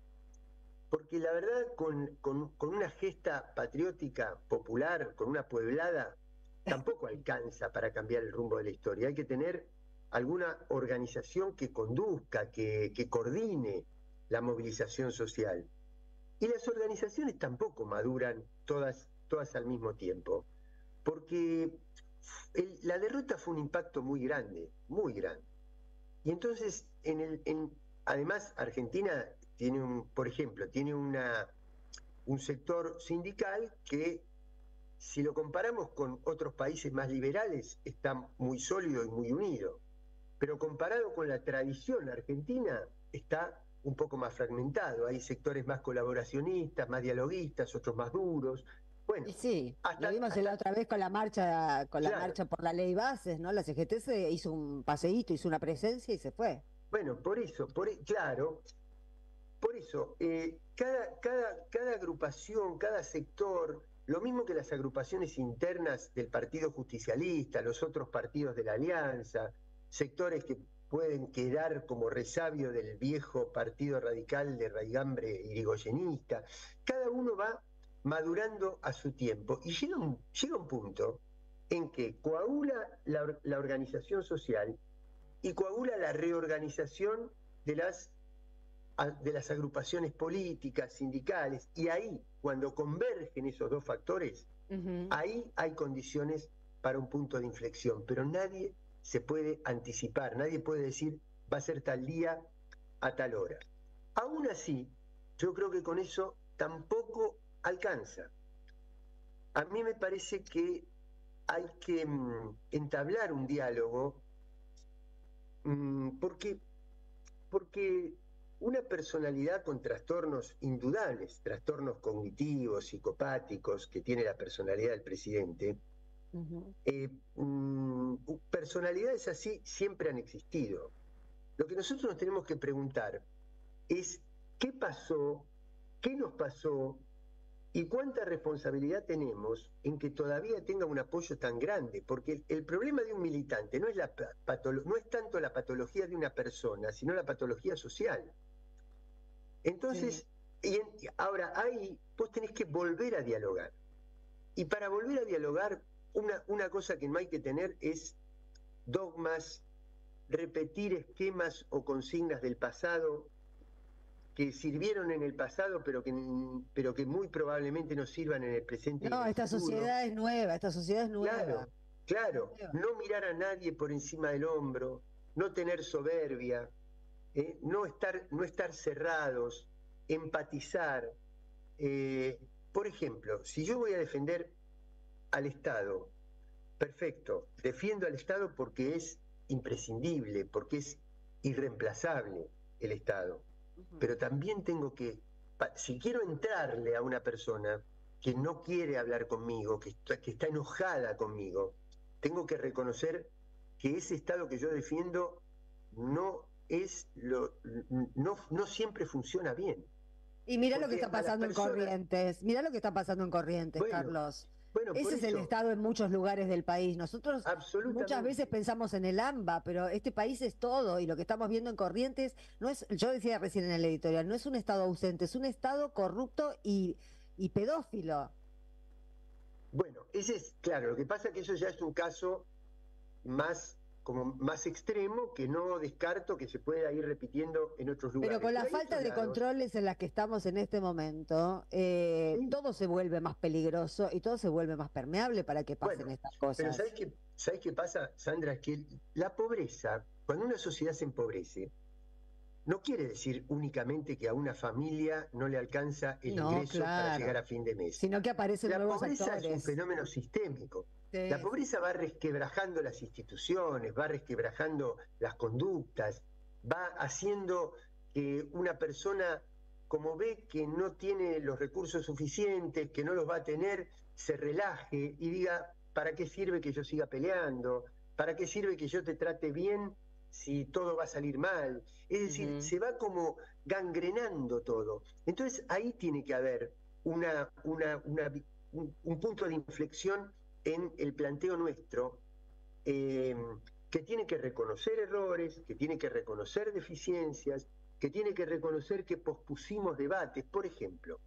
porque la verdad con una gesta patriótica popular, con una pueblada, tampoco alcanza para cambiar el rumbo de la historia. Hay que tener alguna organización que conduzca, que coordine la movilización social. Y las organizaciones tampoco maduran todas al mismo tiempo, porque la derrota fue un impacto muy grande, muy grande. Y entonces, además, Argentina tiene por ejemplo, tiene un sector sindical que, si lo comparamos con otros países más liberales, está muy sólido y muy unido. Pero comparado con la tradición argentina, está un poco más fragmentado. Hay sectores más colaboracionistas, más dialoguistas, otros más duros. Bueno, y sí, lo vimos la otra vez con la marcha, claro, marcha por la ley bases, ¿no? La CGT se hizo un paseíto, hizo una presencia y se fue. Bueno, por eso, claro, por eso, cada agrupación, cada sector, lo mismo que las agrupaciones internas del Partido Justicialista, los otros partidos de la Alianza, sectores que pueden quedar como resabio del viejo Partido Radical de raigambre irigoyenista, cada uno va madurando a su tiempo y llega un punto en que coagula la organización social y coagula la reorganización de las agrupaciones políticas, sindicales, y ahí, cuando convergen esos dos factores, ahí hay condiciones para un punto de inflexión, pero nadie se puede anticipar, nadie puede decir va a ser tal día a tal hora. Aún así, yo creo que con eso tampoco alcanza. A mí me parece que hay que entablar un diálogo porque una personalidad con trastornos indudables, trastornos cognitivos, psicopáticos, que tiene la personalidad del presidente, personalidades así siempre han existido. Lo que nosotros nos tenemos que preguntar es qué pasó, qué nos pasó y cuánta responsabilidad tenemos en que todavía tenga un apoyo tan grande, porque el problema de un militante no es tanto la patología de una persona, sino la patología social. Entonces, ahora ahí vos tenés que volver a dialogar. Y para volver a dialogar, una cosa que no hay que tener es dogmas, repetir esquemas o consignas del pasado que sirvieron en el pasado, pero que muy probablemente no sirvan en el presente. No, esta sociedad es nueva, Claro, no mirar a nadie por encima del hombro, no tener soberbia, no estar cerrados, empatizar. Por ejemplo, si yo voy a defender al Estado, perfecto, defiendo al Estado porque es imprescindible, porque es irreemplazable el Estado. Pero también tengo que, si quiero entrarle a una persona que no quiere hablar conmigo, que está enojada conmigo, tengo que reconocer que ese Estado que yo defiendo no siempre funciona bien. Y mira lo que está pasando en Corrientes, bueno, Carlos. Bueno, ese es el Estado en muchos lugares del país. Nosotros muchas veces pensamos en el AMBA, pero este país es todo, y lo que estamos viendo en Corrientes no es, yo decía recién en el editorial, no es un Estado ausente, es un Estado corrupto y pedófilo. Bueno, ese es, claro, lo que pasa es que eso ya es un caso más como más extremo que no descarto que se pueda ir repitiendo en otros lugares. Pero con la falta de controles en las que estamos en este momento, todo se vuelve más peligroso y todo se vuelve más permeable para que pasen estas cosas. Pero ¿sabés qué pasa, Sandra? Es que la pobreza, cuando una sociedad se empobrece, no quiere decir únicamente que a una familia no le alcanza el ingreso para llegar a fin de mes. Sino que aparecen nuevos actores. La pobreza es un fenómeno sistémico. Sí. La pobreza va resquebrajando las instituciones, va resquebrajando las conductas, va haciendo que una persona, como ve que no tiene los recursos suficientes, que no los va a tener, se relaje y diga, ¿para qué sirve que yo siga peleando? ¿Para qué sirve que yo te trate bien si todo va a salir mal? Es decir, se va como gangrenando todo. Entonces ahí tiene que haber un punto de inflexión en el planteo nuestro, que tiene que reconocer errores, que tiene que reconocer deficiencias, que tiene que reconocer que pospusimos debates. Por ejemplo,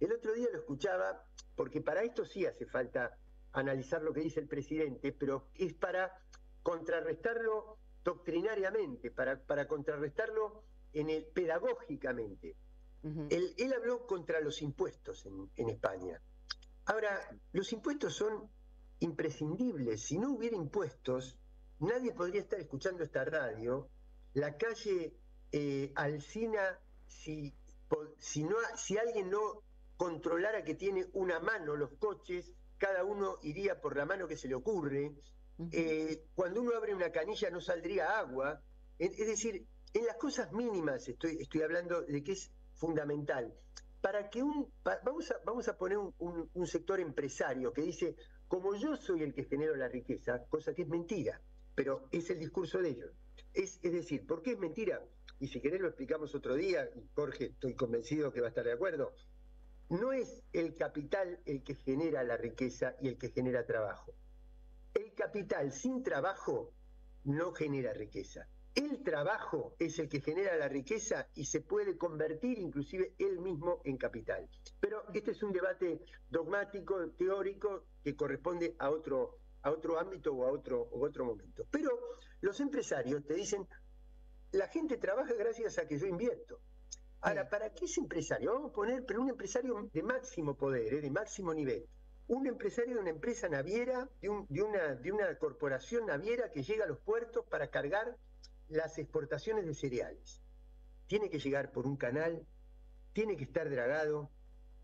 el otro día lo escuchaba, porque para esto sí hace falta analizar lo que dice el presidente, pero es para contrarrestarlo doctrinariamente, para contrarrestarlo pedagógicamente. Él habló contra los impuestos en España. Ahora, los impuestos son imprescindibles. Si no hubiera impuestos, nadie podría estar escuchando esta radio. La calle Alsina, si alguien no controlara que tiene una mano los coches, cada uno iría por la mano que se le ocurre. Cuando uno abre una canilla no saldría agua. Es decir, en las cosas mínimas estoy hablando de que es fundamental. Para que vamos a poner un sector empresario que dice, como yo soy el que genero la riqueza, cosa que es mentira, pero es el discurso de ellos. Es decir, ¿por qué es mentira? Y si querés lo explicamos otro día, y Jorge, estoy convencido que va a estar de acuerdo. No es el capital el que genera la riqueza y el que genera trabajo. El capital sin trabajo no genera riqueza. El trabajo es el que genera la riqueza y se puede convertir inclusive él mismo en capital. Pero este es un debate dogmático, teórico, que corresponde a otro ámbito o a otro momento. Pero los empresarios te dicen, la gente trabaja gracias a que yo invierto. Ahora, ¿para qué es empresario? Vamos a poner, pero un empresario de máximo poder, de máximo nivel. Un empresario de una empresa naviera, de una corporación naviera que llega a los puertos para cargar las exportaciones de cereales. Tiene que llegar por un canal, tiene que estar dragado,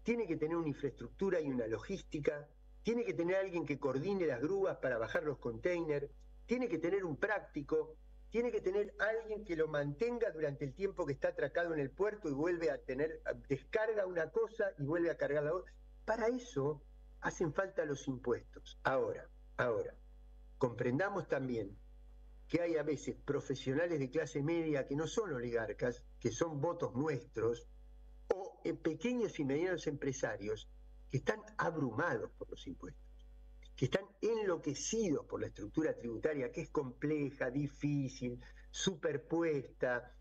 tiene que tener una infraestructura y una logística, tiene que tener alguien que coordine las grúas para bajar los containers, tiene que tener un práctico, tiene que tener alguien que lo mantenga durante el tiempo que está atracado en el puerto y vuelve a descarga una cosa y vuelve a cargar la otra. Para eso hacen falta los impuestos. Ahora, comprendamos también que hay a veces profesionales de clase media que no son oligarcas, que son votos nuestros, o pequeños y medianos empresarios que están abrumados por los impuestos, que están enloquecidos por la estructura tributaria, que es compleja, difícil, superpuesta,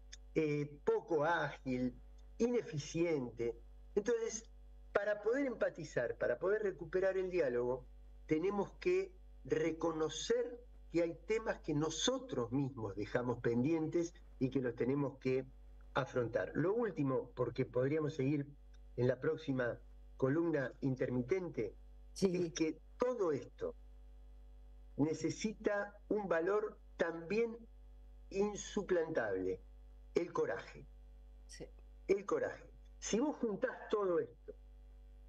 poco ágil, ineficiente. Entonces, para poder empatizar, para poder recuperar el diálogo, tenemos que reconocer que hay temas que nosotros mismos dejamos pendientes y que los tenemos que afrontar. Lo último, porque podríamos seguir en la próxima columna intermitente, es que todo esto necesita un valor también insuplantable, el coraje. El coraje. Si vos juntás todo esto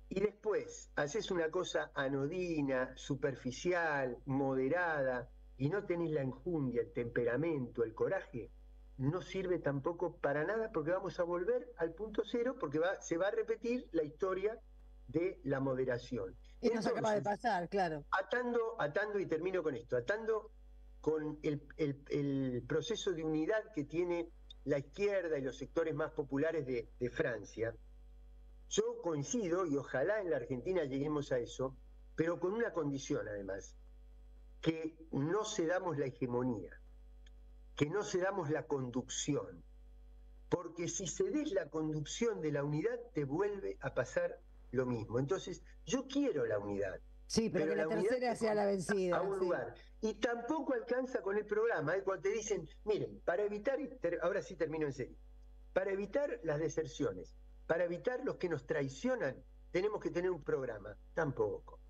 y después haces una cosa anodina, superficial, moderada, y no tenés la enjundia, el temperamento, el coraje, no sirve tampoco para nada, porque vamos a volver al punto cero, porque se va a repetir la historia de la moderación. Y nos acaba de pasar, claro. Atando, y termino con esto, atando con el proceso de unidad que tiene la izquierda y los sectores más populares de Francia. Yo coincido, y ojalá en la Argentina lleguemos a eso, pero con una condición además, que no cedamos la hegemonía, que no cedamos la conducción, porque si cedes la conducción de la unidad te vuelve a pasar lo mismo. Entonces, yo quiero la unidad, Sí, pero que la tercera sea la vencida. A un lugar. Y tampoco alcanza con el programa, cuando te dicen, miren, para evitar, ahora sí termino en serio, para evitar las deserciones, para evitar los que nos traicionan, tenemos que tener un programa. Tampoco.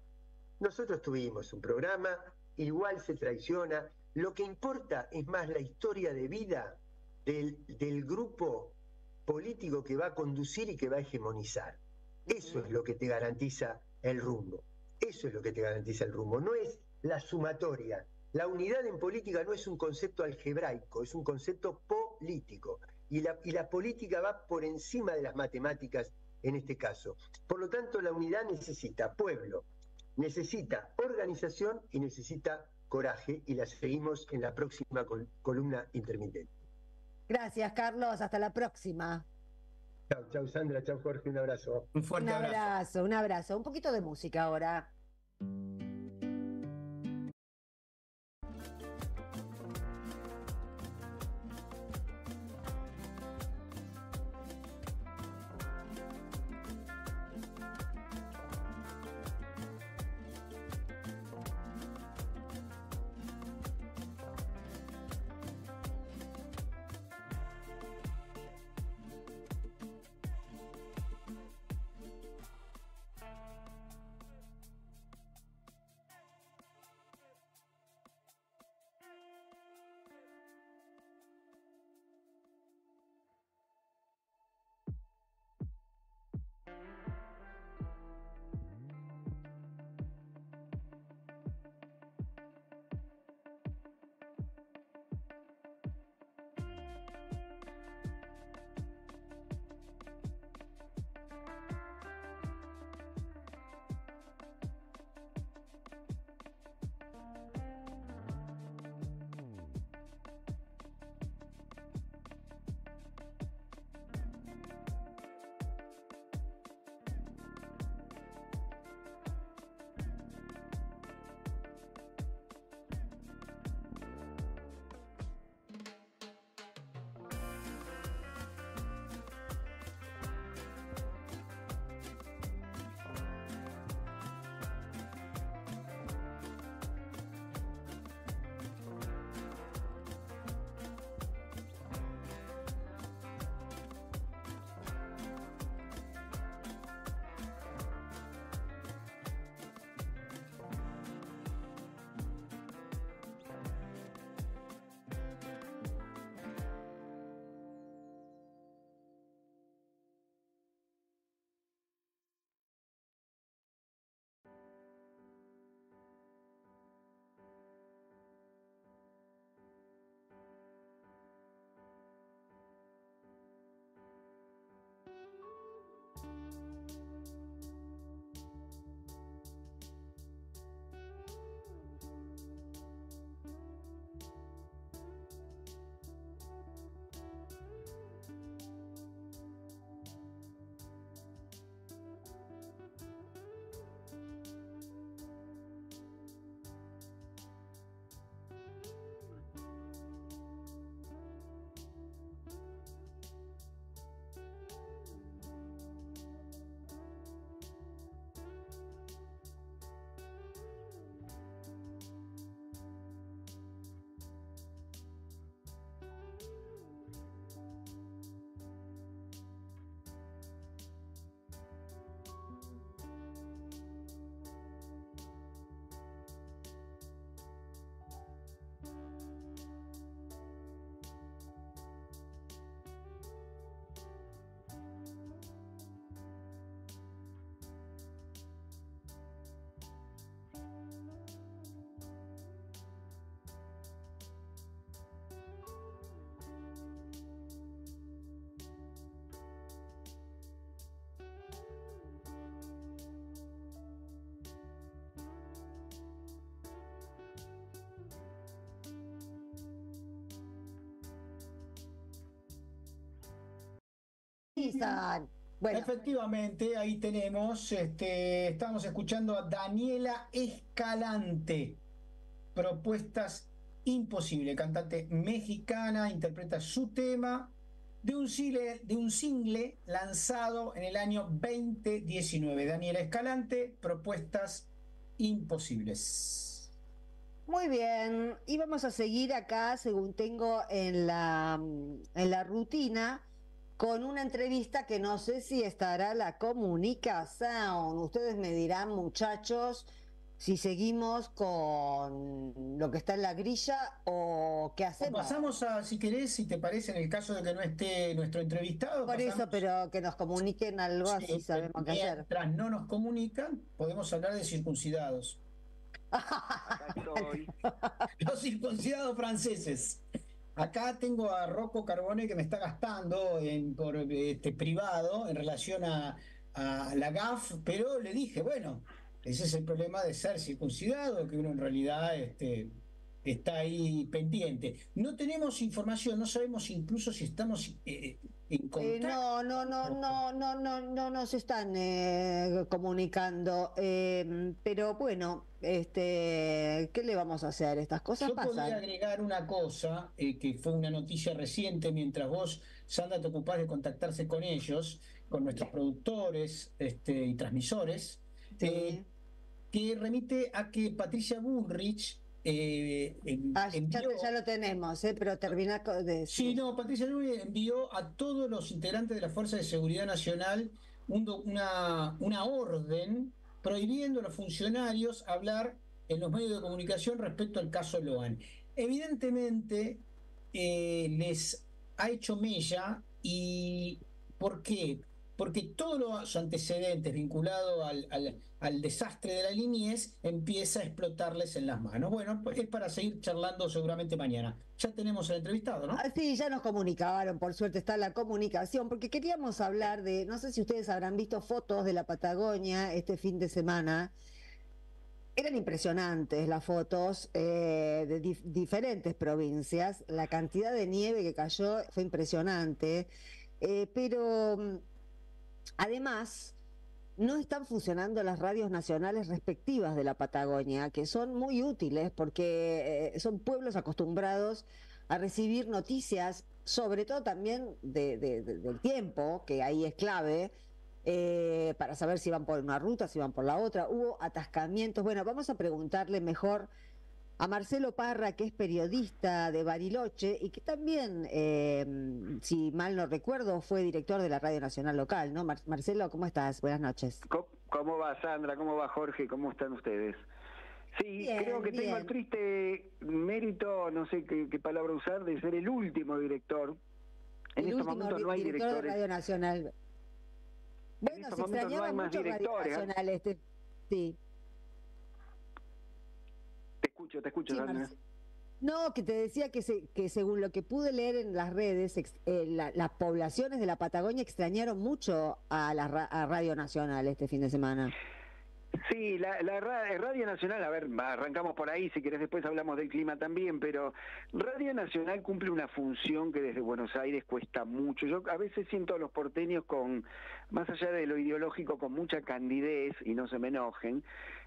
Nosotros tuvimos un programa, igual se traiciona. Lo que importa es más la historia de vida del grupo político que va a conducir y que va a hegemonizar. Eso es lo que te garantiza el rumbo. Eso es lo que te garantiza el rumbo. No es la sumatoria. La unidad en política no es un concepto algebraico, es un concepto político. Y la política va por encima de las matemáticas en este caso. Por lo tanto, la unidad necesita pueblo, necesita organización y necesita coraje, y la seguimos en la próxima columna intermitente. Gracias, Carlos. Hasta la próxima. Chau, Sandra. Chau, Jorge. Un abrazo. Un fuerte abrazo. Un abrazo. Un poquito de música ahora. Bueno. Efectivamente, ahí tenemos, estamos escuchando a Daniela Escalante, Propuestas Imposibles, cantante mexicana, interpreta su tema de un single lanzado en el año 2019. Daniela Escalante, Propuestas imposibles. Muy bien, y vamos a seguir acá, según tengo en la rutina, con una entrevista que no sé si estará la comunicación. Ustedes me dirán, muchachos, si seguimos con lo que está en la grilla o qué hacemos. Pasamos a, si querés, si te parece, en el caso de que no esté nuestro entrevistado. Por eso, pero que nos comuniquen algo, Sí, así sabemos qué hacer. Mientras no nos comunican, podemos hablar de circuncidados. Acá estoy. Los circuncidados franceses. Acá tengo a Rocco Carbone que me está gastando por privado en relación a la GAF, pero le dije, bueno, ese es el problema de ser circuncidado, que uno en realidad está ahí pendiente. No tenemos información, no sabemos incluso si estamos en contacto. No nos están comunicando, pero bueno, ¿qué le vamos a hacer? Estas cosas pasan. Yo podría agregar una cosa, que fue una noticia reciente, mientras vos, Sandra, te ocupás de contactarse con ellos, con nuestros productores y transmisores, Sí. que remite a que Patricia Bullrich ya lo tenemos, pero termina de... Sí, no, Patricia Bullrich envió a todos los integrantes de la Fuerza de Seguridad Nacional una orden prohibiendo a los funcionarios hablar en los medios de comunicación respecto al caso Loan. Evidentemente les ha hecho mella. ¿Y por qué? Porque todos los antecedentes vinculados al desastre de la niñez empieza a explotarles en las manos. Bueno, pues es para seguir charlando seguramente mañana. Ya tenemos el entrevistado, ¿no? Sí, ya nos comunicaron, por suerte está la comunicación, porque queríamos hablar de, no sé si ustedes habrán visto fotos de la Patagonia este fin de semana. Eran impresionantes las fotos de diferentes provincias. La cantidad de nieve que cayó fue impresionante, pero además no están funcionando las radios nacionales respectivas de la Patagonia, que son muy útiles porque son pueblos acostumbrados a recibir noticias, sobre todo también del tiempo, que ahí es clave, para saber si van por una ruta, si van por la otra. Hubo atascamientos. Bueno, vamos a preguntarle mejor a Marcelo Parra, que es periodista de Bariloche y que también, si mal no recuerdo, fue director de la Radio Nacional Local, ¿no? Marcelo, ¿cómo estás? Buenas noches. ¿Cómo va, Sandra? ¿Cómo va, Jorge? ¿Cómo están ustedes? Sí, bien, creo que tengo el triste mérito, no sé qué palabra usar, de ser el último director. En este momento no hay directores de Radio Nacional. Bueno, se extrañaba mucho Radio Nacional, sí. Te escucho, sí, Sandra. No, que te decía que según lo que pude leer en las redes, las poblaciones de la Patagonia extrañaron mucho a Radio Nacional este fin de semana. Sí, la Radio Nacional, a ver, arrancamos por ahí, si querés después hablamos del clima también, pero Radio Nacional cumple una función que desde Buenos Aires cuesta mucho. Yo a veces siento a los porteños más allá de lo ideológico, con mucha candidez, y no se me enojen,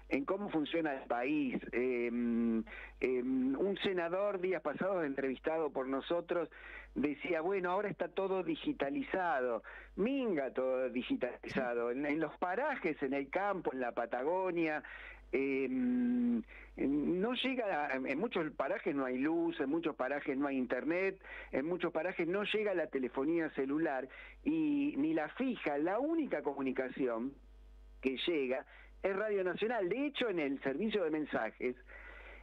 en cómo funciona el país. Un senador días pasados entrevistado por nosotros decía, bueno, ahora está todo digitalizado. Minga, todo digitalizado. En los parajes, en el campo, en la Patagonia, no llega, en muchos parajes no hay luz, en muchos parajes no hay internet, en muchos parajes no llega la telefonía celular y ni la fija. La única comunicación que llega es Radio Nacional. De hecho, en el servicio de mensajes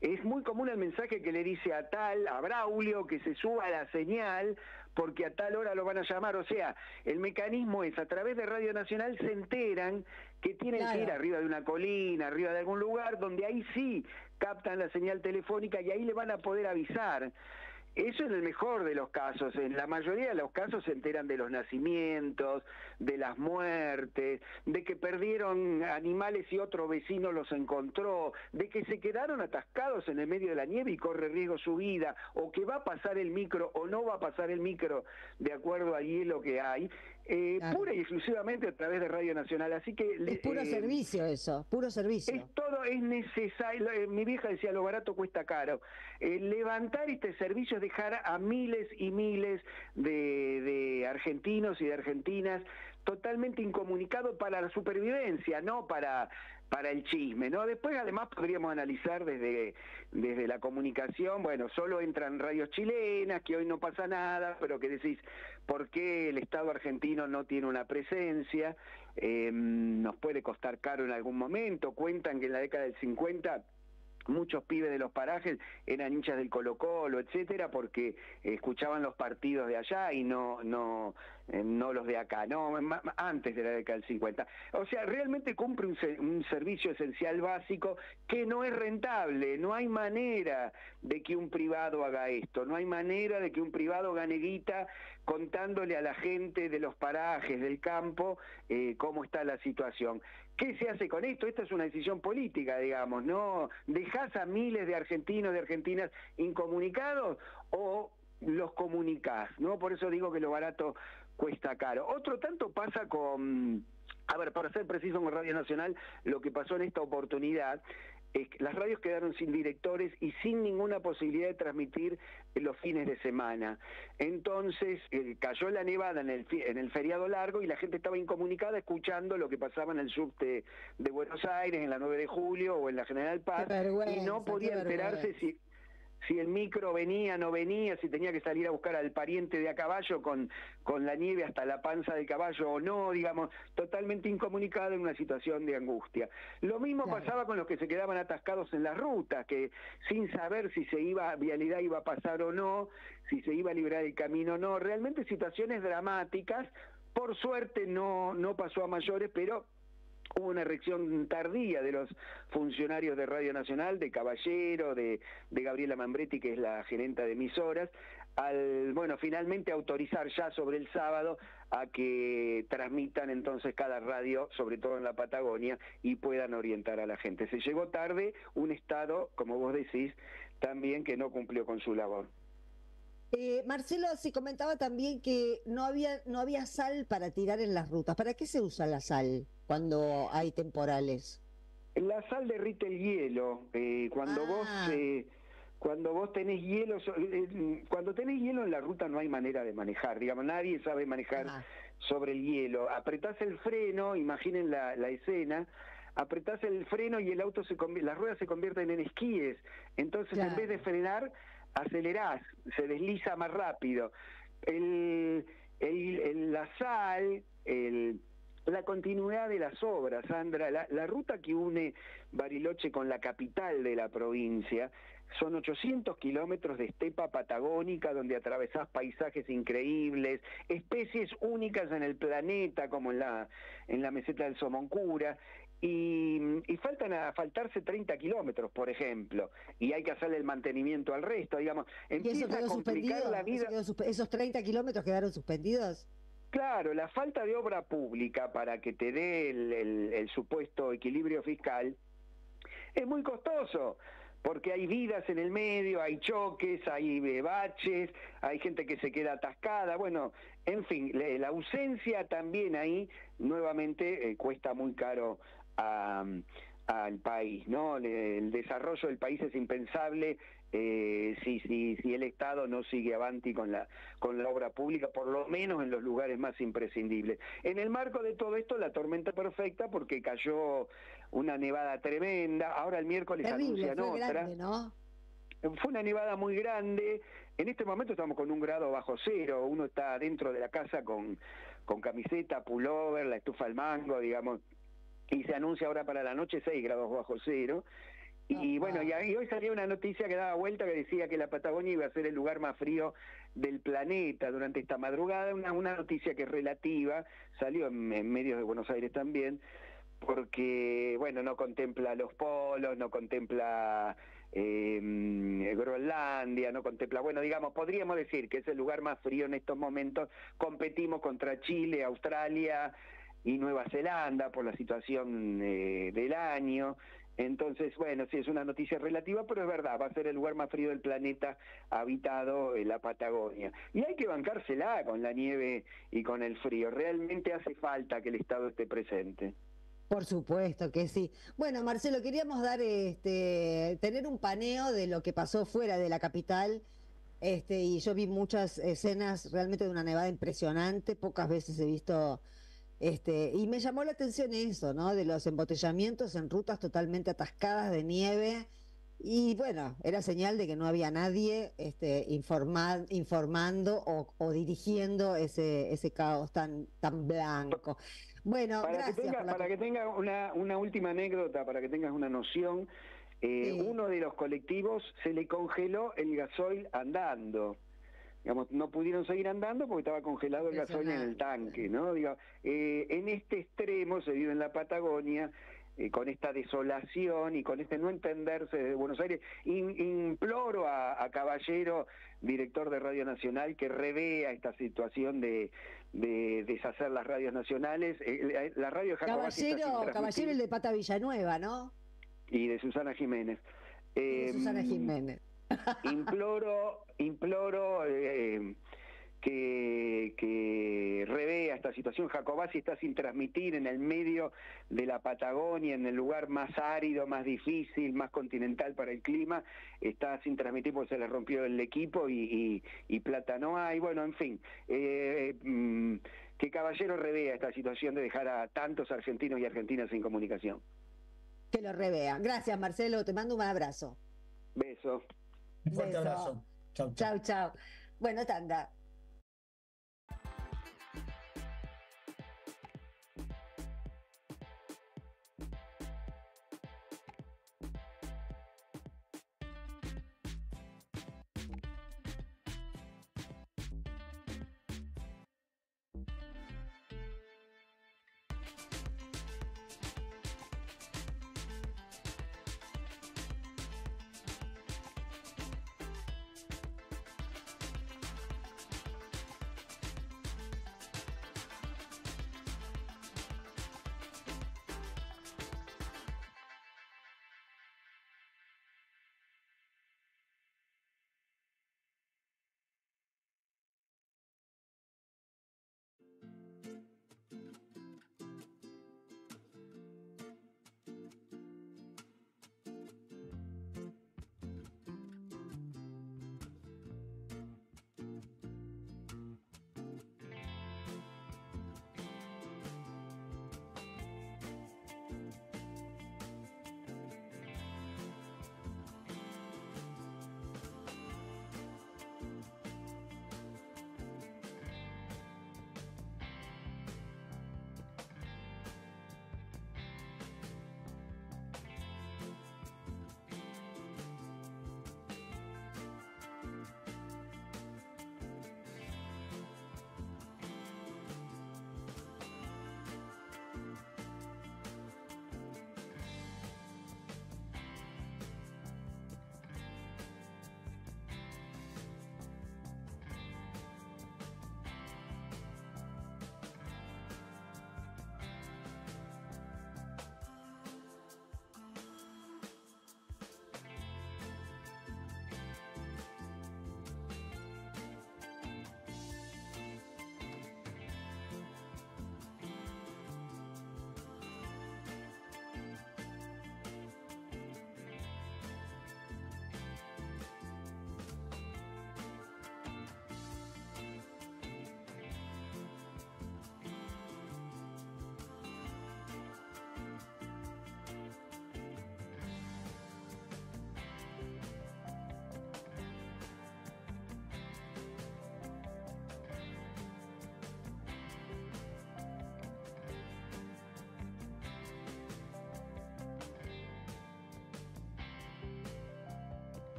es muy común el mensaje que le dice a Braulio, que se suba a la señal porque a tal hora lo van a llamar. O sea, el mecanismo es, a través de Radio Nacional se enteran que tienen que ir arriba de una colina, arriba de algún lugar, donde ahí sí captan la señal telefónica y ahí le van a poder avisar. Eso en el mejor de los casos. En la mayoría de los casos se enteran de los nacimientos, de las muertes, de que perdieron animales y otro vecino los encontró, de que se quedaron atascados en el medio de la nieve y corre riesgo su vida, o que va a pasar el micro o no va a pasar el micro de acuerdo al hielo que hay, pura y exclusivamente a través de Radio Nacional. Así que es puro servicio eso, puro servicio. Es todo, es necesario. Mi vieja decía, lo barato cuesta caro. Levantar este servicio es dejar a miles y miles de argentinos y de argentinas totalmente incomunicado para la supervivencia, no para el chisme, ¿no? Después además podríamos analizar desde la comunicación, bueno, solo entran radios chilenas, que hoy no pasa nada, pero que decís, ¿por qué el Estado argentino no tiene una presencia? Nos puede costar caro en algún momento. Cuentan que en la década del 50 muchos pibes de los parajes eran hinchas del Colo-Colo, etcétera, porque escuchaban los partidos de allá y no los de acá, no, antes de la década del 50. O sea, realmente cumple un servicio esencial básico que no es rentable. No hay manera de que un privado haga esto, no hay manera de que un privado gane guita contándole a la gente de los parajes, del campo, cómo está la situación. ¿Qué se hace con esto? Esta es una decisión política, digamos, ¿no? ¿Dejás a miles de argentinos, de argentinas incomunicados o los comunicás, ¿no? Por eso digo que lo barato cuesta caro. Otro tanto pasa con, a ver, para ser preciso con Radio Nacional, lo que pasó en esta oportunidad es que las radios quedaron sin directores y sin ninguna posibilidad de transmitir los fines de semana. Entonces cayó la nevada en el feriado largo y la gente estaba incomunicada escuchando lo que pasaba en el subte de Buenos Aires, en la 9 de julio o en la General Paz, y no podía enterarse si el micro venía, no venía, si tenía que salir a buscar al pariente de a caballo con la nieve hasta la panza del caballo o no, digamos, totalmente incomunicado en una situación de angustia. Lo mismo pasaba con los que se quedaban atascados en las rutas, que sin saber si vialidad iba a pasar o no, si se iba a librar el camino o no, realmente situaciones dramáticas. Por suerte no pasó a mayores, pero hubo una reacción tardía de los funcionarios de Radio Nacional, de Caballero, de Gabriela Mambretti, que es la gerenta de emisoras, al, bueno, finalmente autorizar ya sobre el sábado a que transmitan entonces cada radio, sobre todo en la Patagonia, y puedan orientar a la gente. Se llegó tarde, un Estado, como vos decís, también que no cumplió con su labor. Marcelo, se comentaba también que no había sal para tirar en las rutas. ¿Para qué se usa la sal cuando hay temporales? La sal derrite el hielo. Cuando vos tenés hielo, cuando tenés hielo en la ruta no hay manera de manejar. Digamos, nadie sabe manejar sobre el hielo. Apretás el freno, imaginen la escena. Apretás el freno y el auto las ruedas se convierten en esquíes. Entonces, en vez de frenar, acelerás, se desliza más rápido. La sal, la continuidad de las obras, Sandra, la ruta que une Bariloche con la capital de la provincia, son 800 kilómetros de estepa patagónica donde atravesás paisajes increíbles, especies únicas en el planeta como en la meseta del Somoncura, y faltarse 30 kilómetros, por ejemplo, y hay que hacerle el mantenimiento al resto, digamos, empieza a complicar la vida. ¿Esos 30 kilómetros quedaron suspendidos? Claro, la falta de obra pública para que te dé el supuesto equilibrio fiscal es muy costoso, porque hay vidas en el medio, hay choques, hay baches, hay gente que se queda atascada, bueno, en fin, la ausencia también ahí nuevamente cuesta muy caro al país, ¿no? El desarrollo del país es impensable si el Estado no sigue avanti con la obra pública, por lo menos en los lugares más imprescindibles. En el marco de todo esto, la tormenta perfecta, porque cayó una nevada tremenda, ahora el miércoles anuncian otra. Grande, ¿no? Fue una nevada muy grande. En este momento estamos con 1 grado bajo cero, uno está dentro de la casa con camiseta, pullover, la estufa al mango, digamos, y se anuncia ahora para la noche 6 grados bajo cero. Y bueno, y hoy salió una noticia que daba vuelta que decía que la Patagonia iba a ser el lugar más frío del planeta durante esta madrugada, una noticia que es relativa, salió en medios de Buenos Aires también, porque, bueno, no contempla los polos, no contempla Groenlandia, no contempla, bueno, digamos, podríamos decir que es el lugar más frío en estos momentos. Competimos contra Chile, Australia y Nueva Zelanda por la situación del año. Entonces, bueno, sí, es una noticia relativa, pero es verdad, va a ser el lugar más frío del planeta habitado, la Patagonia. Y hay que bancársela con la nieve y con el frío. Realmente hace falta que el Estado esté presente. Por supuesto que sí. Bueno, Marcelo, queríamos tener un paneo de lo que pasó fuera de la capital, y yo vi muchas escenas realmente de una nevada impresionante. Pocas veces he visto Y me llamó la atención eso, ¿no? De los embotellamientos en rutas totalmente atascadas de nieve. Y bueno, era señal de que no había nadie informando o dirigiendo ese caos tan blanco. Bueno, gracias. Para que tengas una última anécdota, para que tengas una noción, uno de los colectivos se le congeló el gasoil andando. Digamos, no pudieron seguir andando porque estaba congelado el gasoil en el tanque, ¿no? Digo, en este extremo se vive en la Patagonia, con esta desolación y con este no entenderse de Buenos Aires. Imploro a Caballero, director de Radio Nacional, que revea esta situación de deshacer las radios nacionales. La radio de Caballero el de Pata Villanueva, ¿no? Y de Susana Jiménez. Susana Jiménez. Imploro que revea esta situación. Jacobacci está sin transmitir en el medio de la Patagonia, en el lugar más árido, más difícil, más continental para el clima. Está sin transmitir porque se le rompió el equipo y plata no hay. Bueno, en fin, que Caballero revea esta situación de dejar a tantos argentinos y argentinas sin comunicación. Que lo revea. Gracias, Marcelo, te mando un abrazo. Beso. Un fuerte abrazo. Chau, chau. Chau, chau. Bueno, tanda.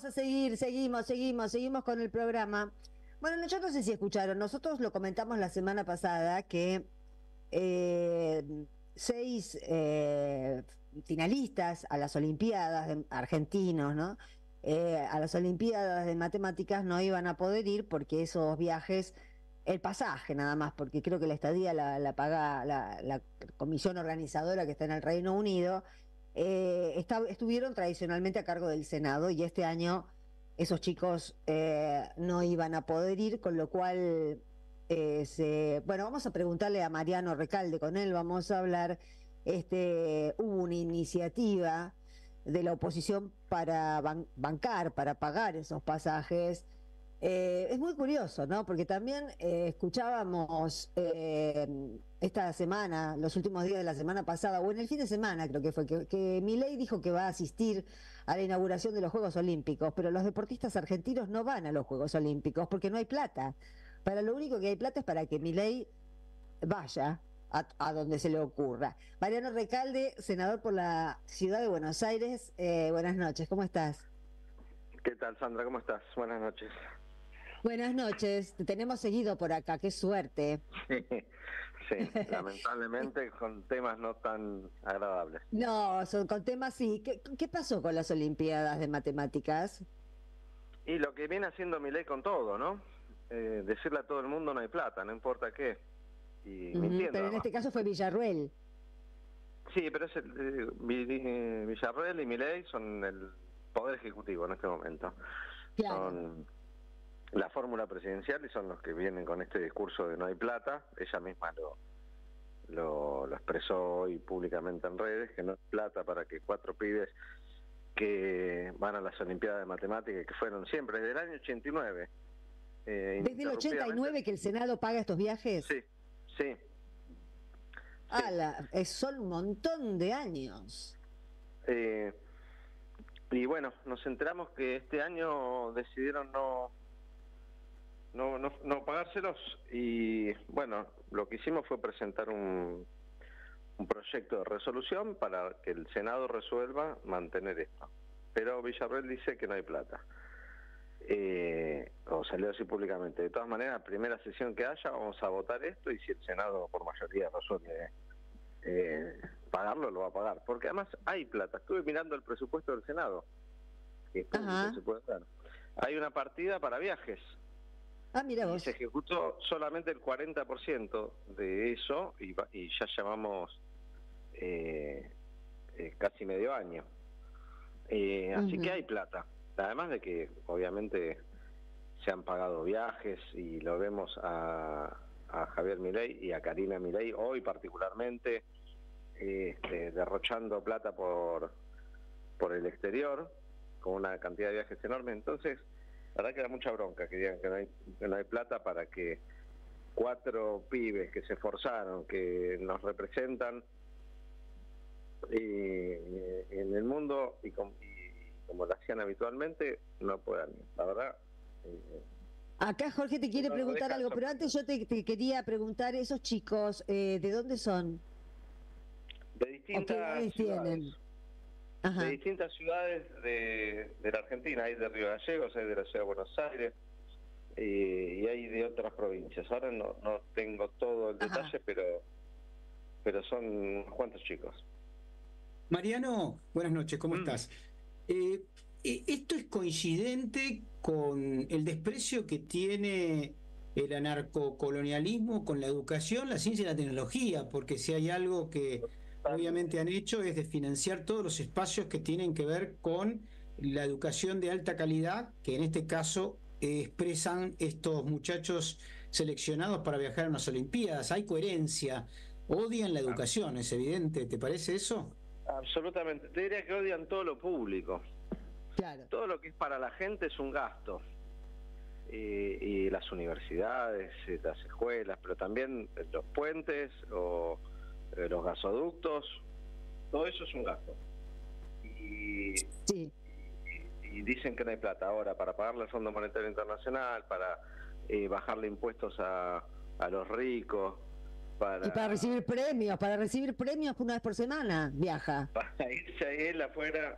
vamos a seguimos con el programa. Bueno, yo no sé si escucharon, nosotros lo comentamos la semana pasada que 6 finalistas a las Olimpiadas argentinos, ¿no? A las Olimpiadas de Matemáticas no iban a poder ir porque esos viajes, el pasaje nada más, porque creo que la estadía la paga la comisión organizadora que está en el Reino Unido, estuvieron tradicionalmente a cargo del Senado y este año esos chicos no iban a poder ir, con lo cual bueno, vamos a preguntarle a Mariano Recalde, con él vamos a hablar. Hubo una iniciativa de la oposición para para pagar esos pasajes. Es muy curioso, ¿no? Porque también escuchábamos esta semana, los últimos días de la semana pasada, o en el fin de semana creo que fue, que Milei dijo que va a asistir a la inauguración de los Juegos Olímpicos, pero los deportistas argentinos no van a los Juegos Olímpicos porque no hay plata. Para lo único que hay plata es para que Milei vaya a donde se le ocurra. Mariano Recalde, senador por la Ciudad de Buenos Aires, buenas noches, ¿cómo estás? ¿Qué tal, Sandra? ¿Cómo estás? Buenas noches. Buenas noches, te tenemos seguido por acá, qué suerte. Sí, lamentablemente con temas no tan agradables. No, con temas sí. ¿Qué pasó con las Olimpiadas de Matemáticas? Y lo que viene haciendo Milei con todo, ¿no? Decirle a todo el mundo no hay plata, no importa qué. Y mintiendo, pero en este caso fue Villarruel. Sí, pero Villarruel y Milei son el poder ejecutivo en este momento. Claro. Son la fórmula presidencial y son los que vienen con este discurso de no hay plata. Ella misma lo expresó hoy públicamente en redes, que no hay plata para que 4 pibes que van a las Olimpiadas de Matemáticas, que fueron siempre desde el año 89. ¿Desde el 89 que el Senado paga estos viajes? Sí. Sí. Son un montón de años. Y bueno, nos enteramos que este año decidieron no pagárselos y bueno, lo que hicimos fue presentar un proyecto de resolución para que el Senado resuelva mantener esto. Pero Villarruel dice que no hay plata. O salió así públicamente. De todas maneras, la primera sesión que haya vamos a votar esto y si el Senado por mayoría resuelve pagarlo, lo va a pagar, porque además hay plata. Estuve mirando el presupuesto del Senado, que es público, se puede ver. Hay una partida para viajes. Mira vos. Se ejecutó solamente el 40% de eso y ya llevamos casi medio año. Así que hay plata. Además de que obviamente se han pagado viajes y lo vemos a Javier Milei y a Karina Milei hoy particularmente derrochando plata por el exterior con una cantidad de viajes enorme. Entonces la verdad que da mucha bronca que digan que no hay plata para que 4 pibes que se esforzaron, que nos representan en el mundo y como lo hacían habitualmente, no puedan ir. La verdad. Acá Jorge te quiere preguntar algo, pero antes yo te quería preguntar, esos chicos, ¿de dónde son? De distintas ciudades. De distintas ciudades de la Argentina. Hay de Río Gallegos, hay de la Ciudad de Buenos Aires y hay de otras provincias. Ahora no tengo todo el detalle, pero son unos cuantos chicos. Mariano, buenas noches, ¿cómo estás? ¿Esto es coincidente con el desprecio que tiene el anarcocolonialismo con la educación, la ciencia y la tecnología? Porque si hay algo que obviamente han hecho es de financiar todos los espacios que tienen que ver con la educación de alta calidad, que en este caso expresan estos muchachos seleccionados para viajar a unas Olimpiadas. Hay coherencia. Odian la educación, es evidente. ¿Te parece eso? Absolutamente. Te diría que odian todo lo público. Claro. Todo lo que es para la gente es un gasto. Y las universidades, las escuelas, pero también los puentes o los gasoductos, todo eso es un gasto. Y dicen que no hay plata ahora para pagarle al Fondo Monetario Internacional, para bajarle impuestos a los ricos. Y para recibir premios una vez por semana viaja. Para irse a él afuera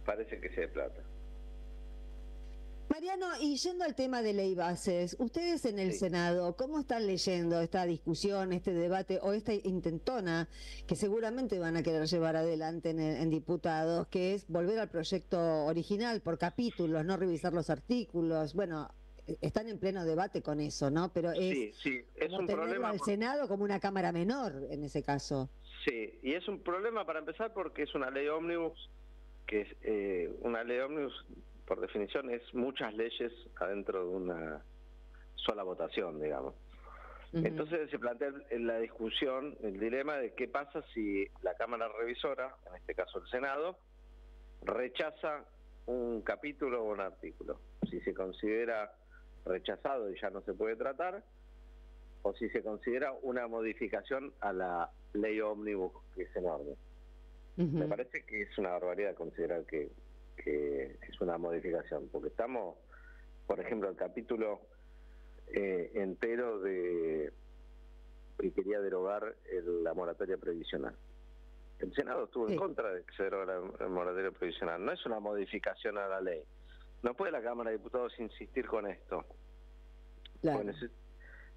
parece que sea de plata. Mariano, y yendo al tema de ley bases, ustedes en el Senado, ¿cómo están leyendo esta discusión, este debate o esta intentona que seguramente van a querer llevar adelante en diputados, que es volver al proyecto original por capítulos, no revisar los artículos? Bueno, están en pleno debate con eso, ¿no? Pero es, es como un tenerlo problema al Senado como una cámara menor en ese caso. Sí, y es un problema para empezar porque es una ley ómnibus, que es una ley ómnibus, por definición, es muchas leyes adentro de una sola votación, digamos. Entonces se plantea en la discusión el dilema de qué pasa si la Cámara Revisora, en este caso el Senado, rechaza un capítulo o un artículo. Si se considera rechazado y ya no se puede tratar, o si se considera una modificación a la ley ómnibus que es enorme. Me parece que es una barbaridad considerar que es una modificación, porque estamos, por ejemplo, el capítulo entero de que quería derogar la moratoria previsional. El Senado estuvo en contra de que se deroga la moratoria previsional. No es una modificación a la ley. No puede la Cámara de Diputados insistir con esto. Claro.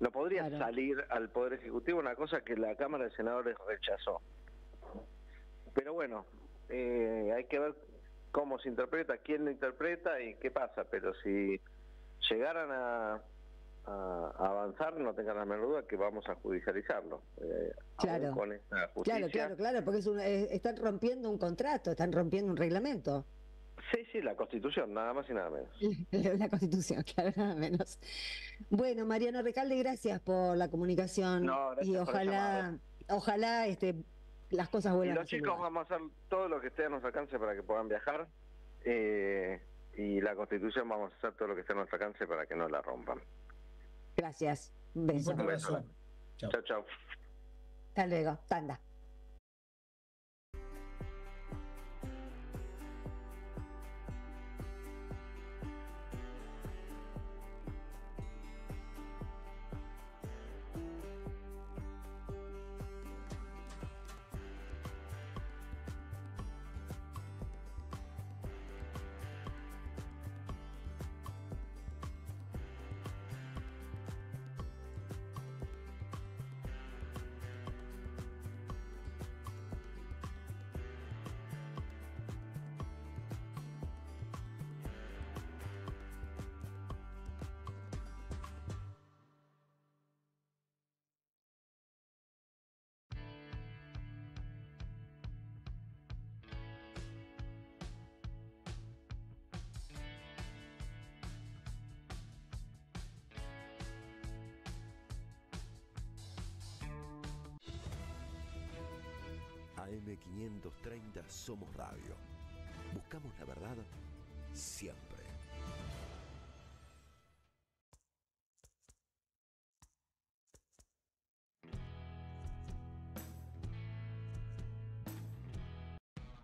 No podría salir al Poder Ejecutivo una cosa que la Cámara de Senadores rechazó. Pero bueno, hay que ver cómo se interpreta, quién lo interpreta y qué pasa. Pero si llegaran a avanzar, no tengan la menor duda que vamos a judicializarlo. Claro. Con esta justicia. Claro, porque están rompiendo un contrato, están rompiendo un reglamento. Sí, la Constitución, nada más y nada menos. La Constitución, claro, nada menos. Bueno, Mariano Recalde, gracias por la comunicación. Y ojalá las cosas vuelvan. Y los chicos vamos a hacer todo lo que esté a nuestro alcance para que puedan viajar. Y la Constitución vamos a hacer todo lo que esté a nuestro alcance para que no la rompan. Gracias. Un beso. Un abrazo. Chao. Hasta luego. Tanda. AM530 Somos Radio. Buscamos la verdad siempre.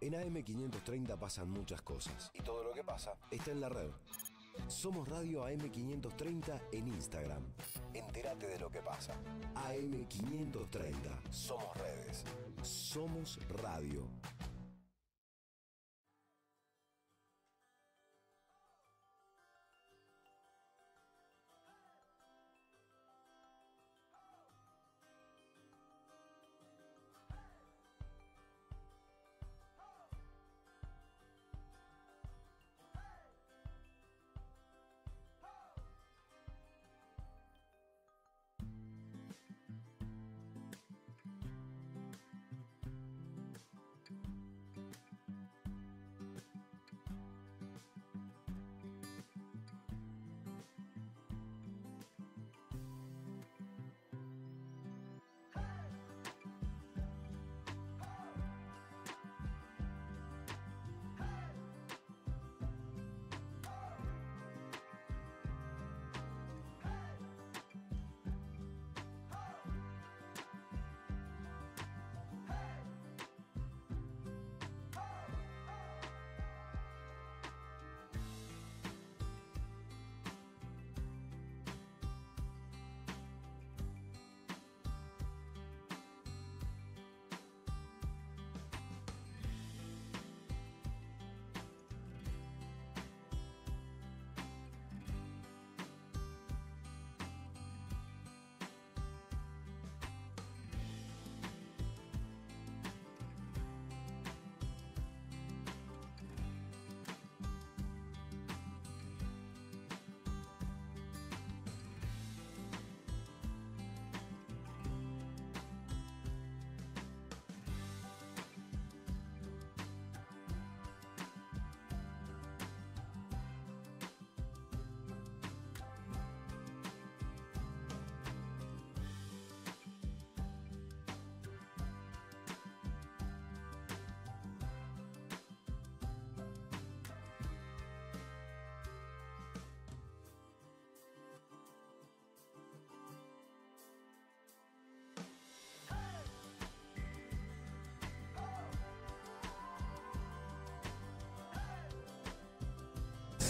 En AM530 pasan muchas cosas. Y todo lo que pasa está en la red. Somos Radio AM530 en Instagram. Entérate de lo que pasa. AM530. Somos redes. Somos radio.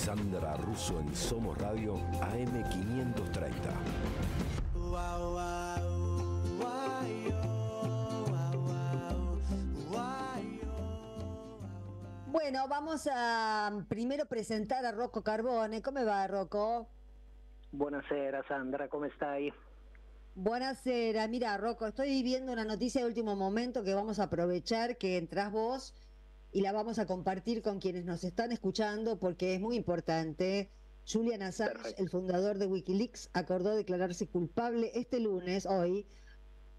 Sandra Russo en Somos Radio AM530. Bueno, vamos a primero presentar a Rocco Carbone. ¿Cómo va, Rocco? Buonasera, Sandra, come stai? Buonasera. Mira, Rocco, estoy viendo una noticia de último momento que vamos a aprovechar que entras vos y la vamos a compartir con quienes nos están escuchando porque es muy importante. Julian Assange, perfecto, el fundador de Wikileaks, acordó declararse culpable este lunes, hoy,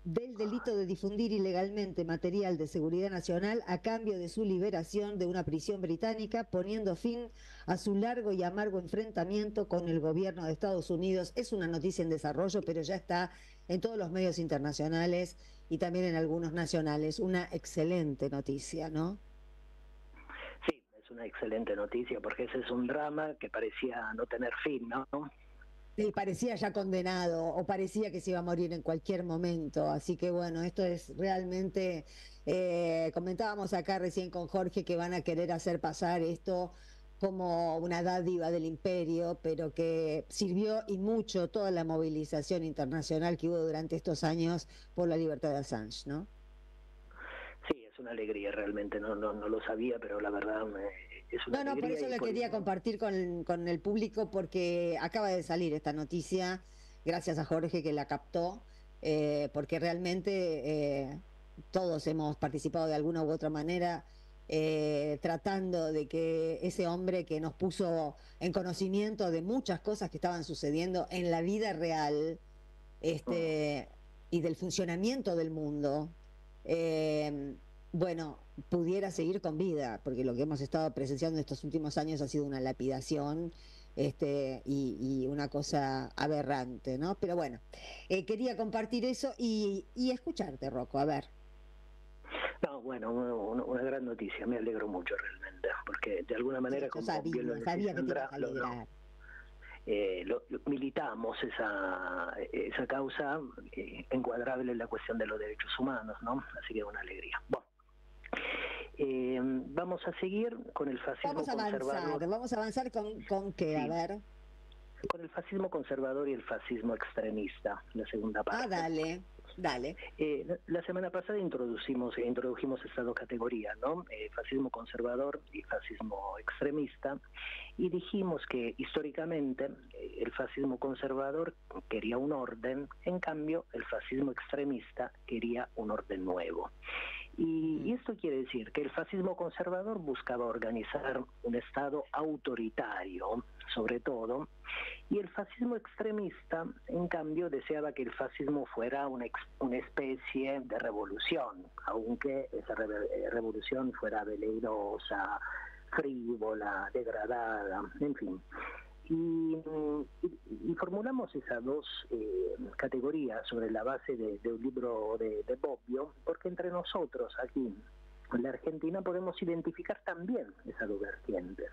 del delito de difundir ilegalmente material de seguridad nacional a cambio de su liberación de una prisión británica, poniendo fin a su largo y amargo enfrentamiento con el gobierno de Estados Unidos. Es una noticia en desarrollo, pero ya está en todos los medios internacionales y también en algunos nacionales. Una excelente noticia, ¿no? Sí, es una excelente noticia porque ese es un drama que parecía no tener fin, ¿no? Sí, parecía ya condenado o parecía que se iba a morir en cualquier momento, así que bueno, esto es realmente, comentábamos acá recién con Jorge que van a querer hacer pasar esto como una dádiva del imperio, pero que sirvió y mucho toda la movilización internacional que hubo durante estos años por la libertad de Assange, ¿no? Sí, es una alegría realmente, no lo sabía, pero la verdad es una alegría. Por eso lo quería compartir con el público, porque acaba de salir esta noticia, gracias a Jorge que la captó, porque realmente todos hemos participado de alguna u otra manera tratando de que ese hombre que nos puso en conocimiento de muchas cosas que estaban sucediendo en la vida real y del funcionamiento del mundo, bueno, pudiera seguir con vida, porque lo que hemos estado presenciando en estos últimos años ha sido una lapidación y una cosa aberrante, ¿no? Pero bueno, quería compartir eso y escucharte, Rocco, a ver. No, bueno, una gran noticia, me alegro mucho realmente, porque de alguna manera, sí, como bien lo decía Sandra, militamos esa causa encuadrable en la cuestión de los derechos humanos, ¿no? Así que una alegría. Bueno, vamos a seguir con el fascismo conservador. Vamos a avanzar con qué, sí, a ver. Con el fascismo conservador y el fascismo extremista, la segunda parte. Dale. La semana pasada introdujimos estas dos categorías, ¿no? Fascismo conservador y fascismo extremista, y dijimos que históricamente el fascismo conservador quería un orden, en cambio el fascismo extremista quería un orden nuevo. Y esto quiere decir que el fascismo conservador buscaba organizar un Estado autoritario, sobre todo, y el fascismo extremista, en cambio, deseaba que el fascismo fuera una especie de revolución, aunque esa revolución fuera veleidosa, frívola, degradada, en fin. Y formulamos esas dos categorías sobre la base de un libro de Bobbio, porque entre nosotros aquí en la Argentina podemos identificar también esas dos vertientes.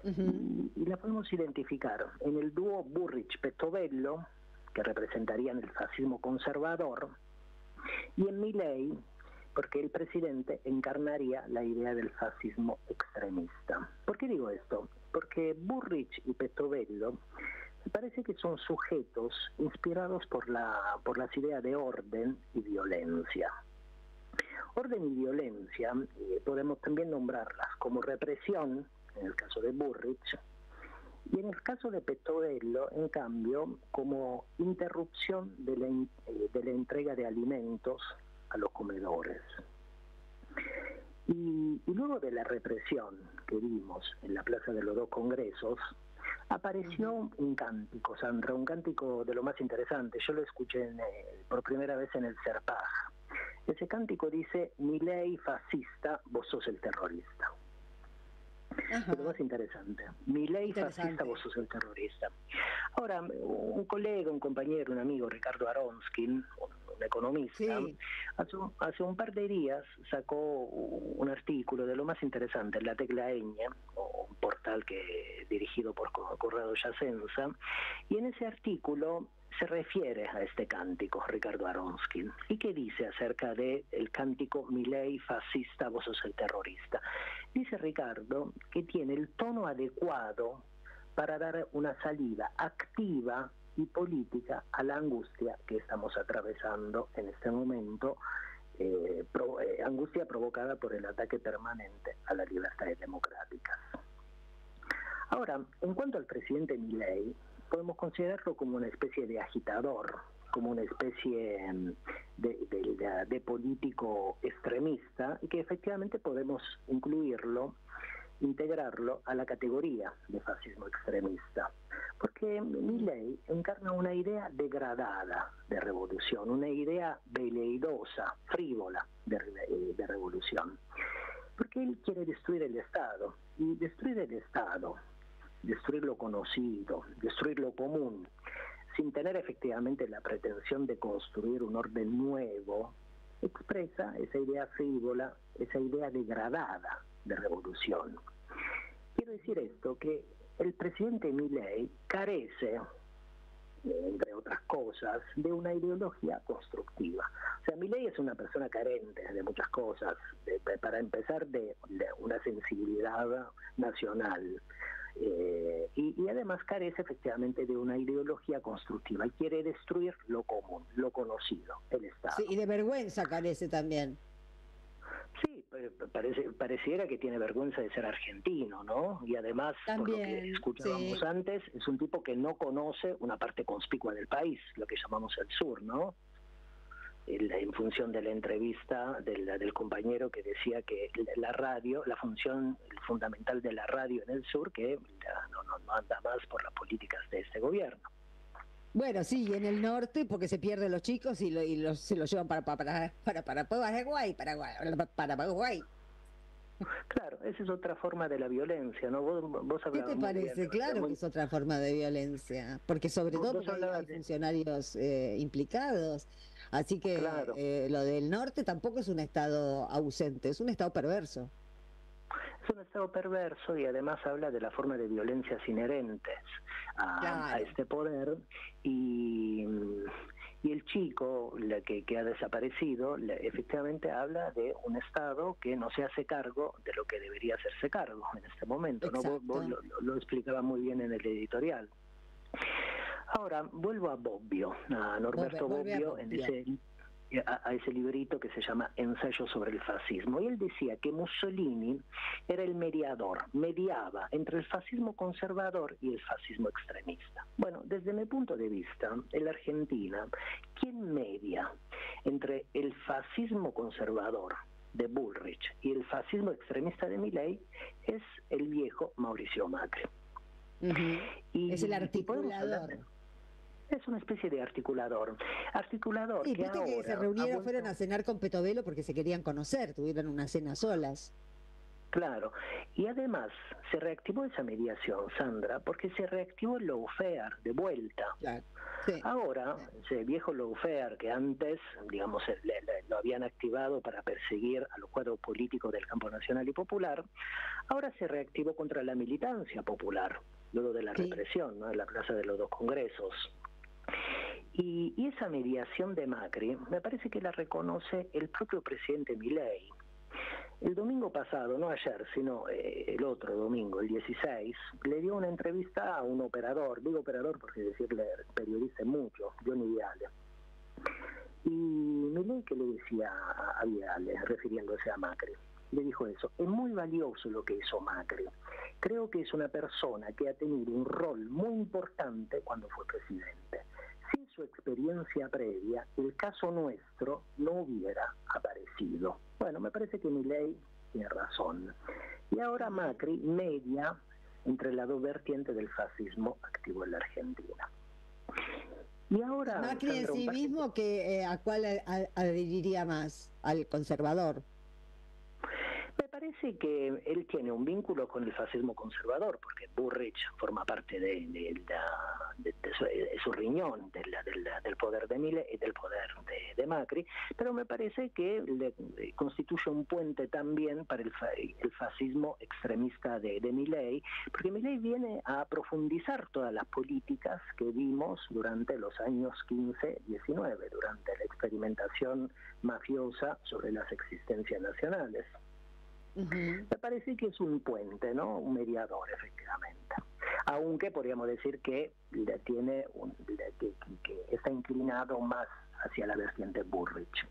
Y la podemos identificar en el dúo Burrich-Pectovello, que representarían el fascismo conservador, y en Milei, porque el presidente encarnaría la idea del fascismo extremista. ¿Por qué digo esto? Porque Burrich y Pectovello me parece que son sujetos inspirados por las ideas de orden y violencia. Orden y violencia podemos también nombrarlas como represión, en el caso de Burrich, y en el caso de Pectovello, en cambio, como interrupción de la entrega de alimentos a los comedores. Y luego de la represión que vimos en la Plaza de los Dos Congresos, apareció un cántico, Sandra, un cántico de lo más interesante. Yo lo escuché por primera vez en el Serpaj. Ese cántico dice: Milei fascista, vos sos el terrorista. Ajá. Lo más interesante. Milei fascista, vos sos el terrorista. Ahora, un colega, un compañero, un amigo, Ricardo Aronskin, un economista, sí, hace un par de días sacó un artículo de lo más interesante en La Tecla Ñ, un portal dirigido por Corrado Yacenza, y en ese artículo se refiere a este cántico, Ricardo Aronskin. ¿Y qué dice acerca del cántico Milei fascista, vos sos el terrorista? Dice Ricardo que tiene el tono adecuado para dar una salida activa y política a la angustia que estamos atravesando en este momento, angustia provocada por el ataque permanente a las libertades democráticas. Ahora, en cuanto al presidente Milei, podemos considerarlo como una especie de agitador, como una especie de político extremista, y que efectivamente podemos integrarlo a la categoría de fascismo extremista, porque Milei encarna una idea degradada de revolución, una idea veleidosa, frívola de revolución, porque él quiere destruir el Estado, y destruir el Estado, destruir lo conocido, destruir lo común, sin tener efectivamente la pretensión de construir un orden nuevo, expresa esa idea frívola, esa idea degradada de revolución. Quiero decir esto, que el presidente Milei carece, entre otras cosas, de una ideología constructiva. O sea, Milei es una persona carente de muchas cosas, para empezar de una sensibilidad nacional, y además carece efectivamente de una ideología constructiva y quiere destruir lo común, lo conocido, el Estado. Sí, y de vergüenza carece también. Sí, pareciera que tiene vergüenza de ser argentino, ¿no? Y además, también, por lo que escuchábamos antes, es un tipo que no conoce una parte conspicua del país, lo que llamamos el sur, ¿no? En función de la entrevista del compañero que decía que la radio, la función fundamental de la radio en el sur, que no anda más por las políticas de este gobierno. Bueno, sí, y en el norte, porque se pierden los chicos y se los llevan para Paraguay. Claro, esa es otra forma de la violencia, ¿no? Vos ¿Qué te parece? Claro que es otra forma de violencia, porque sobre todo hay funcionarios implicados. Así que claro, lo del norte tampoco es un estado ausente, es un estado perverso. Es un estado perverso y además habla de la forma de violencias inherentes a este poder, y el chico que ha desaparecido efectivamente habla de un Estado que no se hace cargo de lo que debería hacerse cargo en este momento, ¿no? Vos lo explicaba muy bien en el editorial. Ahora, vuelvo a Bobbio, a Norberto Bobbio, a ese librito que se llama Ensayo sobre el fascismo. Y él decía que Mussolini era el mediaba entre el fascismo conservador y el fascismo extremista. Bueno, desde mi punto de vista, en la Argentina, ¿quién media entre el fascismo conservador de Bullrich y el fascismo extremista de Milei? Es el viejo Mauricio Macri. Es el articulador. Es una especie de articulador. Sí, viste que se reunieron, fueron a cenar con Petovelo porque se querían conocer, tuvieron una cena solas. Claro, y además se reactivó esa mediación, Sandra, porque se reactivó el lawfare de vuelta. Claro. Sí. Ahora, ese viejo lawfare que antes, digamos, lo habían activado para perseguir a los cuadros políticos del campo nacional y popular, ahora se reactivó contra la militancia popular, luego de la represión, ¿no?, en la plaza de los dos congresos. Y esa mediación de Macri, me parece que la reconoce el propio presidente Milei. El domingo pasado, no ayer, sino el otro domingo, el 16, le dio una entrevista a un operador, digo operador porque decirle periodista es mucho, Johnny Viale. Y Milei, que le decía a Viale, refiriéndose a Macri, le dijo eso: es muy valioso lo que hizo Macri. Creo que es una persona que ha tenido un rol muy importante cuando fue presidente. Sin su experiencia previa, el caso nuestro no hubiera aparecido. Bueno, me parece que Milei tiene razón. Y ahora Macri media entre las dos vertientes del fascismo activo en la Argentina. Y ahora Macri en sí mismo, ¿a cuál adheriría más? ¿Al conservador? Me parece que él tiene un vínculo con el fascismo conservador, porque Bullrich forma parte de su riñón, del poder de Milei y del poder de Macri, pero me parece que le constituye un puente también para el fascismo extremista de Milei, porque Milei viene a profundizar todas las políticas que vimos durante los años 15-19, durante la experimentación mafiosa sobre las existencias nacionales. Me parece que es un puente, ¿no? Un mediador, efectivamente. Aunque podríamos decir que tiene que está inclinado más hacia la vertiente Bullrich.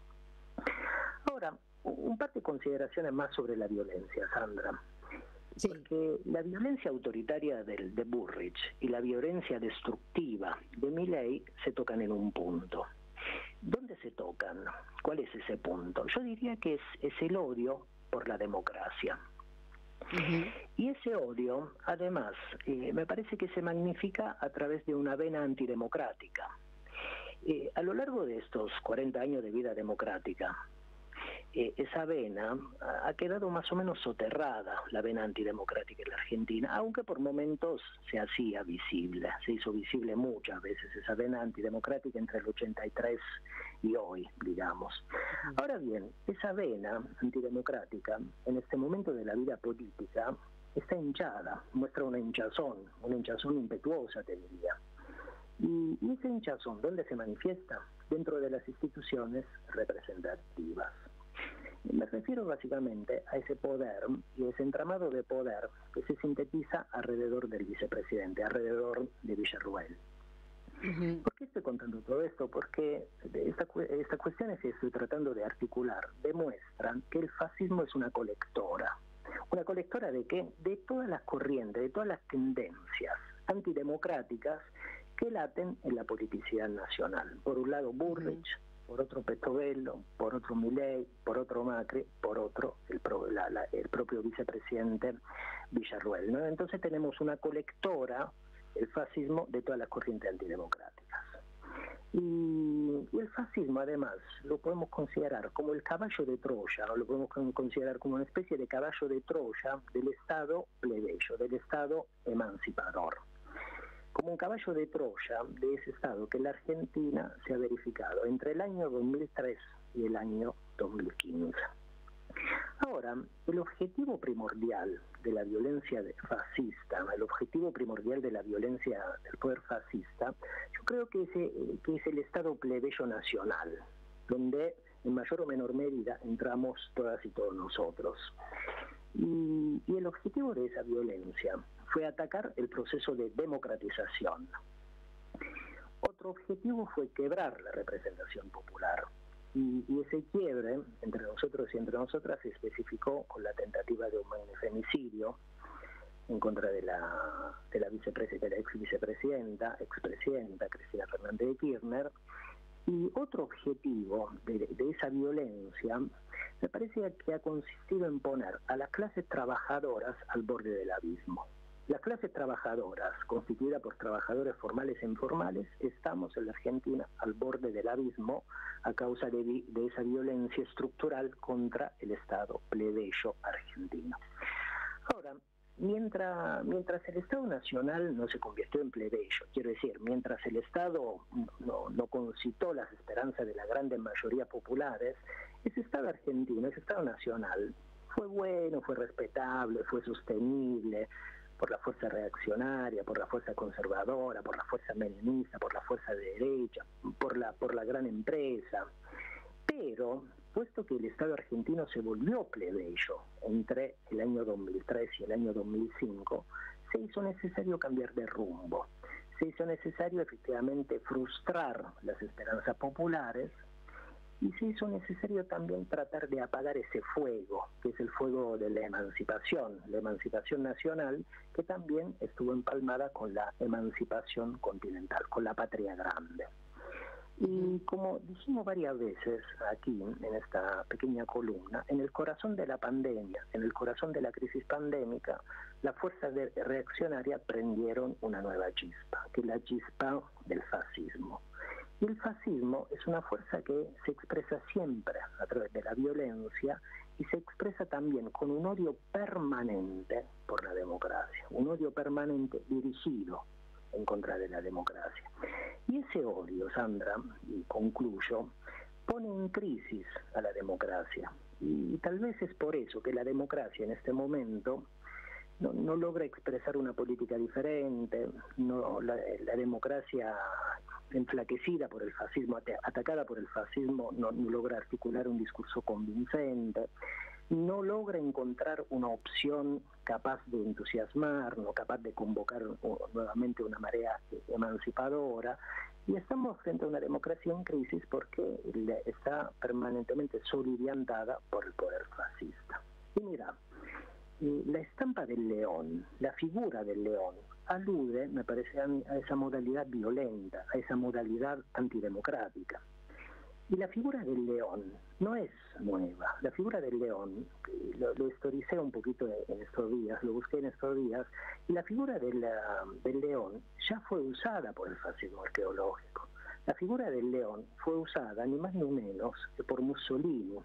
Ahora, un par de consideraciones más sobre la violencia, Sandra. Sí. Porque la violencia autoritaria de Bullrich y la violencia destructiva de Milei se tocan en un punto. ¿Dónde se tocan? ¿Cuál es ese punto? Yo diría que es el odio por la democracia. Y ese odio, además, me parece que se magnifica a través de una vena antidemocrática. A lo largo de estos 40 años de vida democrática, esa vena ha quedado más o menos soterrada, la vena antidemocrática en la Argentina, aunque por momentos se hacía visible, se hizo visible muchas veces esa vena antidemocrática entre el 83 y hoy, digamos. Ahora bien, esa vena antidemocrática en este momento de la vida política está hinchada, muestra una hinchazón impetuosa, te diría. Y esa hinchazón, ¿dónde se manifiesta? Dentro de las instituciones representativas. Me refiero básicamente a ese poder y ese entramado de poder que se sintetiza alrededor del vicepresidente, alrededor de Villarruel. ¿Por qué estoy contando todo esto? Porque estas cuestiones que estoy tratando de articular demuestran que el fascismo es una colectora. ¿Una colectora de qué? De todas las corrientes, de todas las tendencias antidemocráticas que laten en la politicidad nacional. Por un lado Bullrich, por otro Pezzovello, por otro Milei, por otro Macri, por otro el propio vicepresidente Villarruel, ¿no? Entonces tenemos una colectora, el fascismo, de todas las corrientes antidemocráticas. Y el fascismo, además, lo podemos considerar como el caballo de Troya, o lo podemos considerar como una especie de caballo de Troya del Estado plebeyo, del Estado emancipador. Como un caballo de Troya de ese Estado que en la Argentina se ha verificado entre el año 2003 y el año 2015. Ahora, el objetivo primordial de la violencia fascista, el objetivo primordial de la violencia del poder fascista, yo creo que es el Estado plebeyo nacional, donde en mayor o menor medida entramos todas y todos nosotros. Y el objetivo de esa violencia fue atacar el proceso de democratización. Otro objetivo fue quebrar la representación popular. Y ese quiebre entre nosotros y entre nosotras se especificó con la tentativa de un magnifemicidio en contra de la expresidenta Cristina Fernández de Kirchner. Y otro objetivo de esa violencia me parece que ha consistido en poner a las clases trabajadoras al borde del abismo. Las clases trabajadoras, constituidas por trabajadores formales e informales, estamos en la Argentina al borde del abismo a causa de esa violencia estructural contra el Estado plebeyo argentino. Ahora, mientras el Estado nacional no se convirtió en plebeyo, quiero decir, mientras el Estado no concitó las esperanzas de la grandes mayoría populares, ese Estado argentino, ese Estado nacional, fue bueno, fue respetable, fue sostenible, por la fuerza reaccionaria, por la fuerza conservadora, por la fuerza menemista, por la fuerza de derecha, por la gran empresa. Pero, puesto que el Estado argentino se volvió plebeyo entre el año 2003 y el año 2005, se hizo necesario cambiar de rumbo. Se hizo necesario efectivamente frustrar las esperanzas populares y se hizo necesario también tratar de apagar ese fuego, que es el fuego de la emancipación nacional, que también estuvo empalmada con la emancipación continental, con la patria grande. Y como dijimos varias veces aquí, en esta pequeña columna, en el corazón de la pandemia, en el corazón de la crisis pandémica, las fuerzas reaccionarias prendieron una nueva chispa, que es la chispa del fascismo. Y el fascismo es una fuerza que se expresa siempre a través de la violencia y se expresa también con un odio permanente por la democracia, un odio permanente dirigido en contra de la democracia. Y ese odio, Sandra, y concluyo, pone en crisis a la democracia. Y tal vez es por eso que la democracia en este momento no logra expresar una política diferente, la democracia enflaquecida por el fascismo, atacada por el fascismo, no logra articular un discurso convincente. no logra encontrar una opción capaz de entusiasmar, no capaz de convocar nuevamente una marea emancipadora, y estamos frente a una democracia en crisis porque está permanentemente soliviantada por el poder fascista. Y mira, la estampa del león, la figura del león, alude, me parece a mí, a esa modalidad violenta, a esa modalidad antidemocrática. Y la figura del león no es nueva. La figura del león, lo historicé un poquito en estos días, lo busqué en estos días, y la figura del león ya fue usada por el fascismo arqueológico. La figura del león fue usada ni más ni menos que por Mussolini,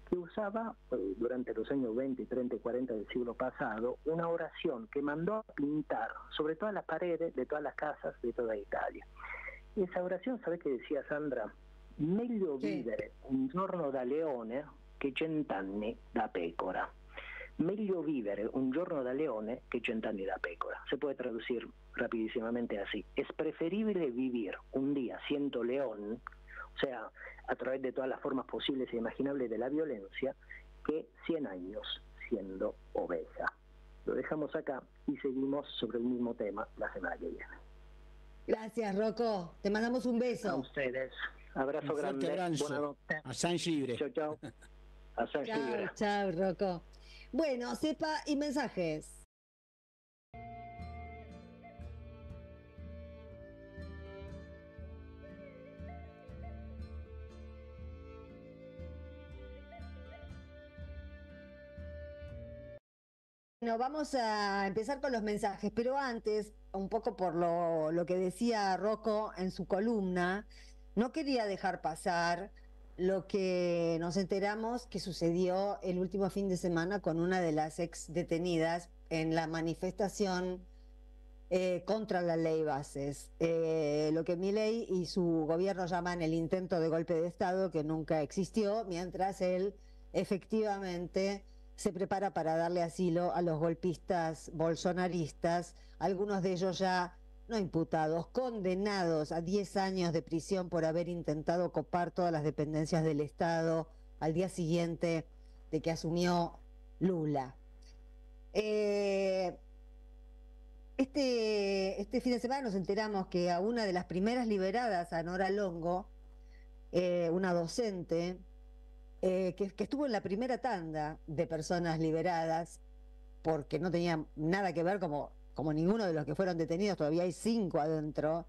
que usaba durante los años 20, 30 y 40 del siglo pasado una oración que mandó a pintar sobre todas las paredes de todas las casas de toda Italia. Y esa oración, ¿sabes qué decía, Sandra? Meglio vivere un giorno da leone che 100 anni da pecora. Meglio vivere un giorno da leone che 100 anni da pecora. Se puede traducir rapidísimamente así. Es preferible vivir un día siendo león, o sea, a través de todas las formas posibles e imaginables de la violencia, que 100 años siendo oveja. Lo dejamos acá y seguimos sobre el mismo tema la semana que viene. Gracias, Rocco. Te mandamos un beso. A ustedes. Abrazo grande. Buenas noches. Assange libre. Chao, chao. Assange libre. Chao, Rocco. Bueno, Cepa y mensajes. Bueno, vamos a empezar con los mensajes, pero antes, un poco por lo que decía Rocco en su columna, no quería dejar pasar lo que nos enteramos que sucedió el último fin de semana con una de las ex detenidas en la manifestación contra la ley Bases. Lo que Milei y su gobierno llaman el intento de golpe de Estado, que nunca existió, mientras él efectivamente se prepara para darle asilo a los golpistas bolsonaristas, algunos de ellos ya no imputados, condenados a 10 años de prisión por haber intentado copar todas las dependencias del Estado al día siguiente de que asumió Lula. Este fin de semana nos enteramos que a una de las primeras liberadas, a Nora Longo, una docente, que estuvo en la primera tanda de personas liberadas, porque no tenía nada que ver como ninguno de los que fueron detenidos, todavía hay 5 adentro,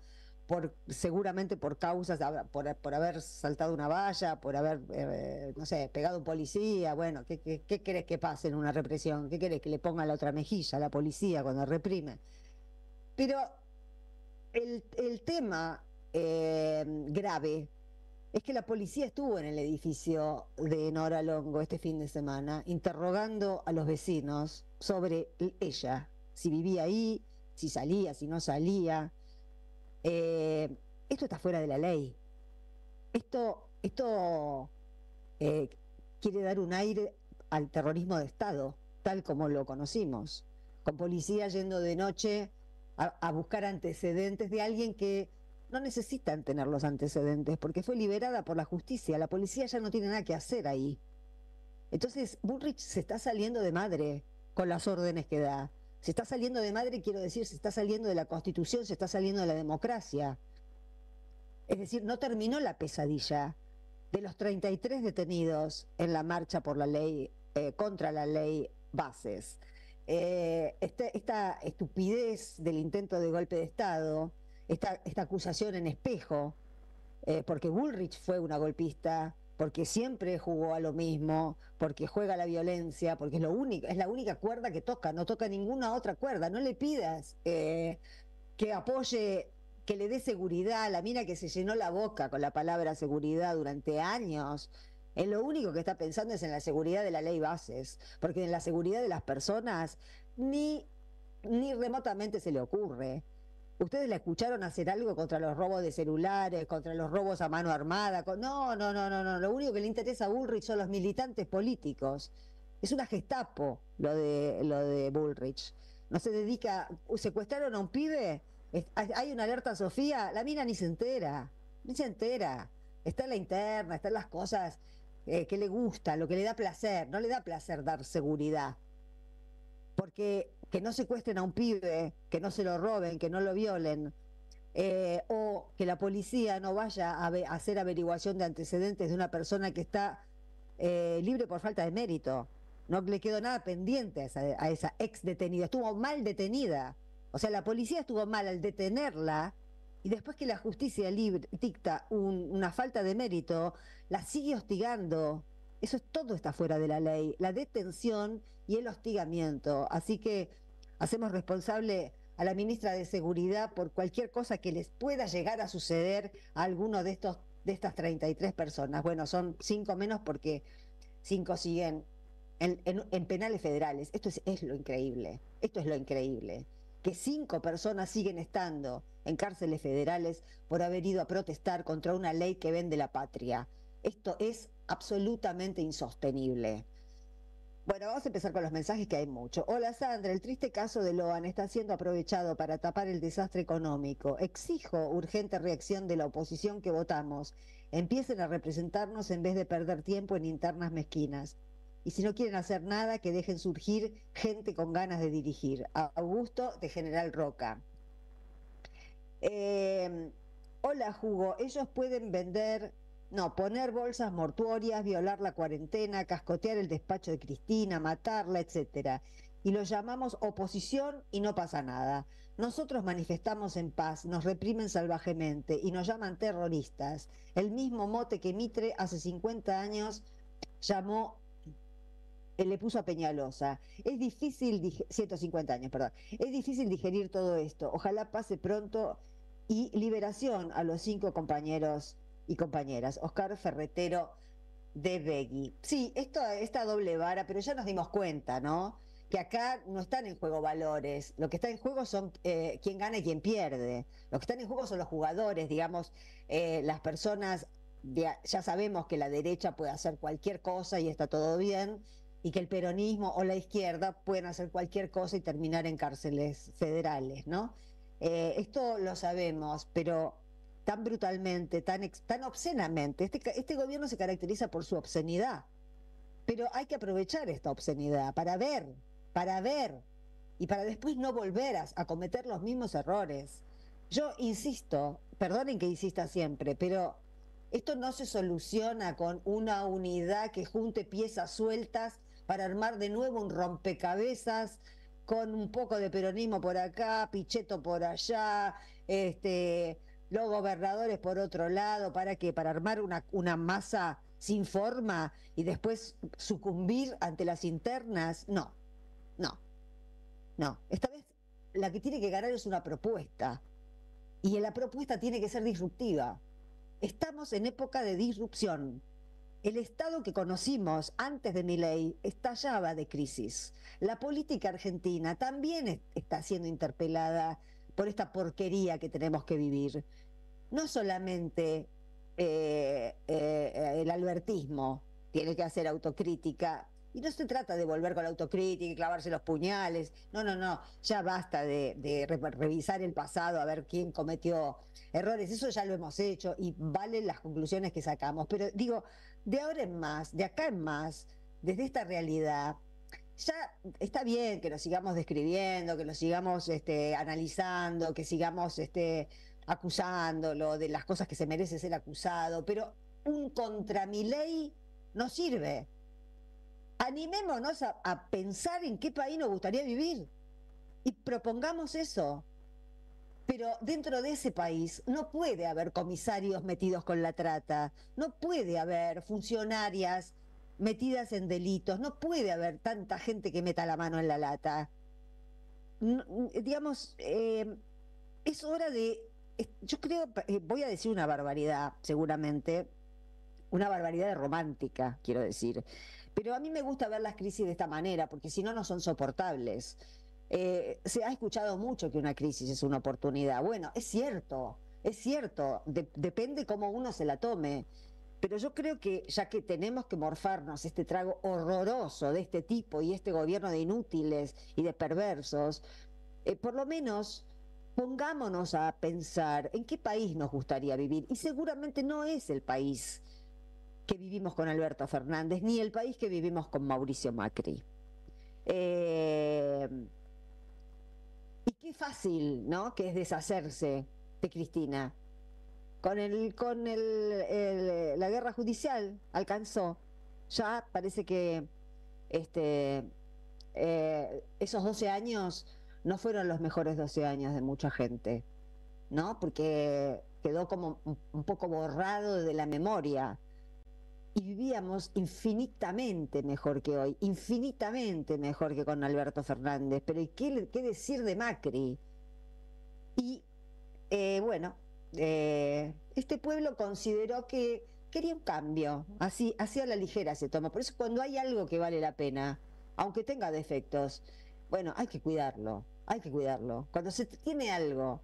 seguramente por causas, por haber saltado una valla, por haber, no sé, pegado a un policía. Bueno, ¿qué querés que pase en una represión? ¿Qué querés que le ponga la otra mejilla a la policía cuando reprime? Pero el tema grave es que la policía estuvo en el edificio de Nora Longo este fin de semana interrogando a los vecinos sobre ella, si vivía ahí, si salía, si no salía. Esto está fuera de la ley. Esto quiere dar un aire al terrorismo de Estado, tal como lo conocimos, con policía yendo de noche a buscar antecedentes de alguien que no necesitan tener los antecedentes porque fue liberada por la justicia. La policía ya no tiene nada que hacer ahí. Entonces Bullrich se está saliendo de madre con las órdenes que da. Se está saliendo de madre, quiero decir, se está saliendo de la Constitución, se está saliendo de la democracia. Es decir, no terminó la pesadilla de los 33 detenidos en la marcha por la ley, contra la ley Bases. Esta estupidez del intento de golpe de Estado, esta acusación en espejo, porque Bullrich fue una golpista, porque siempre jugó a lo mismo, porque juega a la violencia, porque es la única cuerda que toca, no toca ninguna otra cuerda. No le pidas que apoye, que le dé seguridad a la mina que se llenó la boca con la palabra seguridad durante años. Lo único que está pensando es en la seguridad de la ley Bases, porque en la seguridad de las personas ni remotamente se le ocurre. ¿Ustedes la escucharon hacer algo contra los robos de celulares, contra los robos a mano armada? No. Lo único que le interesa a Bullrich son los militantes políticos. Es una Gestapo lo de Bullrich. No se dedica... ¿Secuestraron a un pibe? Hay una alerta Sofía. La mina ni se entera. Está en la interna, están las cosas qué le gusta, lo que le da placer. No le da placer dar seguridad. Porque que no secuestren a un pibe, que no se lo roben, que no lo violen, o que la policía no vaya a hacer averiguación de antecedentes de una persona que está libre por falta de mérito. No le quedó nada pendiente a esa ex detenida. Estuvo mal detenida. O sea, la policía estuvo mal al detenerla y después que la justicia dicta una falta de mérito, la sigue hostigando. Eso todo está fuera de la ley. La detención y el hostigamiento. Así que hacemos responsable a la ministra de Seguridad por cualquier cosa que les pueda llegar a suceder a alguno de estas 33 personas. Bueno, son 5 menos porque 5 siguen en penales federales. Esto es lo increíble. Esto es lo increíble. Que 5 personas siguen estando en cárceles federales por haber ido a protestar contra una ley que vende la patria. Esto es absolutamente insostenible. Bueno, vamos a empezar con los mensajes, que hay mucho. Hola Sandra, el triste caso de Loan está siendo aprovechado para tapar el desastre económico. Exijo urgente reacción de la oposición que votamos. Empiecen a representarnos en vez de perder tiempo en internas mezquinas. Y si no quieren hacer nada, que dejen surgir gente con ganas de dirigir. Augusto, de General Roca. Hola Hugo, ellos pueden poner bolsas mortuorias, violar la cuarentena, cascotear el despacho de Cristina, matarla, etcétera. Y lo llamamos oposición y no pasa nada. Nosotros manifestamos en paz, nos reprimen salvajemente y nos llaman terroristas. El mismo mote que Mitre hace 50 años le puso a Peñalosa. Es difícil, 150 años, perdón. Es difícil digerir todo esto. Ojalá pase pronto y liberación a los 5 compañeros y compañeras. Oscar Ferretero de Begui. Sí, esta doble vara, pero ya nos dimos cuenta, ¿no? Que acá no están en juego valores. Lo que está en juego son quién gana y quién pierde. Lo que están en juego son los jugadores, digamos, las personas. Ya sabemos que la derecha puede hacer cualquier cosa y está todo bien, y que el peronismo o la izquierda pueden hacer cualquier cosa y terminar en cárceles federales, ¿no? Esto lo sabemos, pero tan brutalmente, tan obscenamente. Este gobierno se caracteriza por su obscenidad, pero hay que aprovechar esta obscenidad para ver, y para después no volver a cometer los mismos errores. Yo insisto, perdonen que insista siempre, pero esto no se soluciona con una unidad que junte piezas sueltas para armar de nuevo un rompecabezas con un poco de peronismo por acá, Pichetto por allá, los gobernadores por otro lado. ¿Para qué? Para armar una masa sin forma y después sucumbir ante las internas. No. Esta vez la que tiene que ganar es una propuesta, y la propuesta tiene que ser disruptiva. Estamos en época de disrupción. El Estado que conocimos antes de Milei estallaba de crisis. La política argentina también está siendo interpelada por esta porquería que tenemos que vivir. No solamente el albertismo tiene que hacer autocrítica, y no se trata de volver con la autocrítica y clavarse los puñales. No, ya basta de revisar el pasado, a ver quién cometió errores. Eso ya lo hemos hecho y valen las conclusiones que sacamos. Pero digo, de ahora en más, de acá en más, desde esta realidad, ya está bien que lo sigamos describiendo, que lo sigamos analizando, que sigamos acusándolo de las cosas que se merece ser acusado, pero un contra Milei no sirve. Animémonos a pensar en qué país nos gustaría vivir y propongamos eso. Pero dentro de ese país no puede haber comisarios metidos con la trata, no puede haber funcionarias metidas en delitos, no puede haber tanta gente que meta la mano en la lata. Digamos, es hora de... Yo creo, voy a decir una barbaridad, seguramente, una barbaridad romántica, quiero decir. Pero a mí me gusta ver las crisis de esta manera, porque si no, no son soportables. Se ha escuchado mucho que una crisis es una oportunidad. Bueno, es cierto, depende cómo uno se la tome. Pero yo creo que ya que tenemos que morfarnos este trago horroroso de este tipo y este gobierno de inútiles y de perversos, por lo menos pongámonos a pensar en qué país nos gustaría vivir. Y seguramente no es el país que vivimos con Alberto Fernández, ni el país que vivimos con Mauricio Macri. Y qué fácil, ¿no?, que es deshacerse de Cristina. La guerra judicial alcanzó. Ya parece que esos 12 años no fueron los mejores 12 años de mucha gente, ¿no? Porque quedó como un poco borrado de la memoria. Y vivíamos infinitamente mejor que hoy, infinitamente mejor que con Alberto Fernández. Pero ¿qué decir de Macri? Y bueno, este pueblo consideró que quería un cambio, así a la ligera se toma. Por eso cuando hay algo que vale la pena, aunque tenga defectos, bueno, hay que cuidarlo, hay que cuidarlo. Cuando se tiene algo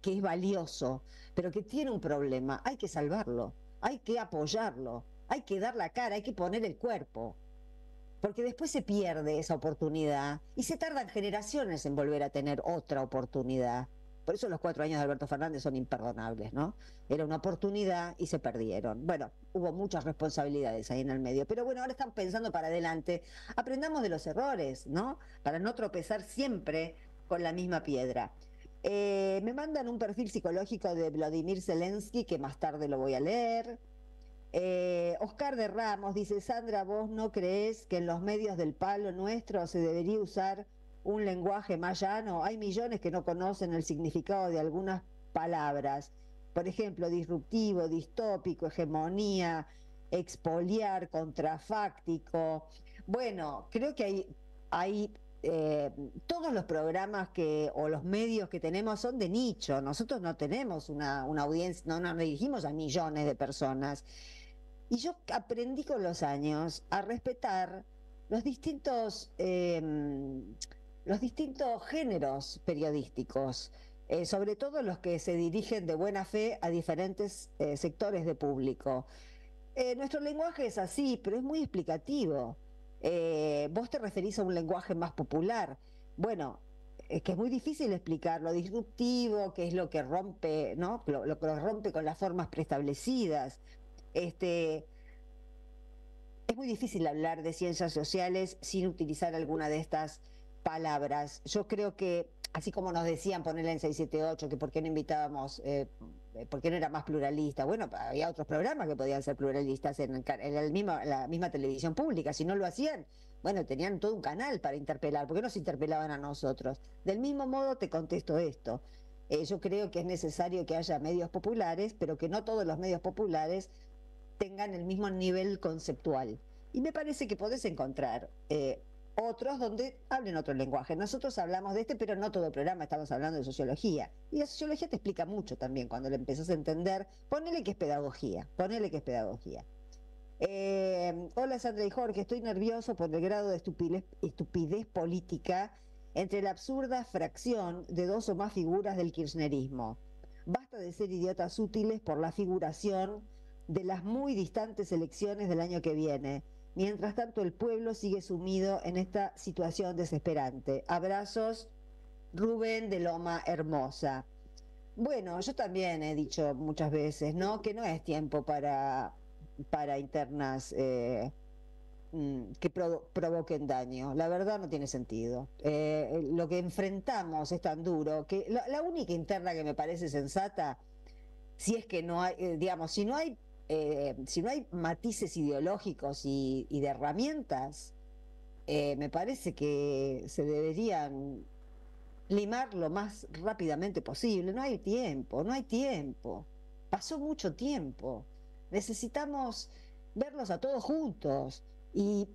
que es valioso, pero que tiene un problema, hay que salvarlo, hay que apoyarlo, hay que dar la cara, hay que poner el cuerpo. Porque después se pierde esa oportunidad y se tardan generaciones en volver a tener otra oportunidad. Por eso los 4 años de Alberto Fernández son imperdonables, ¿no? Era una oportunidad y se perdieron. Bueno, hubo muchas responsabilidades ahí en el medio. Pero bueno, ahora están pensando para adelante. Aprendamos de los errores, ¿no? Para no tropezar siempre con la misma piedra. Me mandan un perfil psicológico de Vladimir Zelensky, que más tarde lo voy a leer. Oscar de Ramos dice: Sandra, ¿vos no creés que en los medios del palo nuestro se debería usar un lenguaje más llano? Hay millones que no conocen el significado de algunas palabras, por ejemplo, disruptivo, distópico, hegemonía, expoliar, contrafáctico. Bueno, creo que hay todos los programas o los medios que tenemos son de nicho. Nosotros no tenemos una audiencia, no nos dirigimos a millones de personas. Y yo aprendí con los años a respetar los distintos géneros periodísticos, sobre todo los que se dirigen de buena fe a diferentes sectores de público. Nuestro lenguaje es así, pero es muy explicativo. Vos te referís a un lenguaje más popular. Bueno, es que es muy difícil explicar lo disruptivo, que es lo que rompe, ¿no? Lo que rompe con las formas preestablecidas. Es muy difícil hablar de ciencias sociales sin utilizar alguna de estas palabras. Yo creo que, así como nos decían ponerla en 678, que por qué no invitábamos, por qué no era más pluralista. Bueno, había otros programas que podían ser pluralistas en la misma televisión pública. Si no lo hacían, bueno, tenían todo un canal para interpelar. ¿Por qué no se interpelaban a nosotros? Del mismo modo te contesto esto. Yo creo que es necesario que haya medios populares, pero que no todos los medios populares tengan el mismo nivel conceptual. Y me parece que podés encontrar otros donde hablen otro lenguaje. Nosotros hablamos de pero no todo el programa estamos hablando de sociología. Y la sociología te explica mucho también cuando le empezás a entender. Ponele que es pedagogía. Hola Sandra y Jorge, estoy nervioso por el grado de estupidez política entre la absurda fracción de 2 o más figuras del kirchnerismo. Basta de ser idiotas útiles por la figuración de las muy distantes elecciones del año que viene. Mientras tanto, el pueblo sigue sumido en esta situación desesperante. Abrazos, Rubén de Loma Hermosa. Bueno, yo también he dicho muchas veces, ¿no?, que no es tiempo para internas que provoquen daño. La verdad no tiene sentido. Lo que enfrentamos es tan duro que la única interna que me parece sensata, si es que no hay, digamos, si no hay matices ideológicos y de herramientas, me parece que se deberían limar lo más rápidamente posible. No hay tiempo. Pasó mucho tiempo. Necesitamos verlos a todos juntos y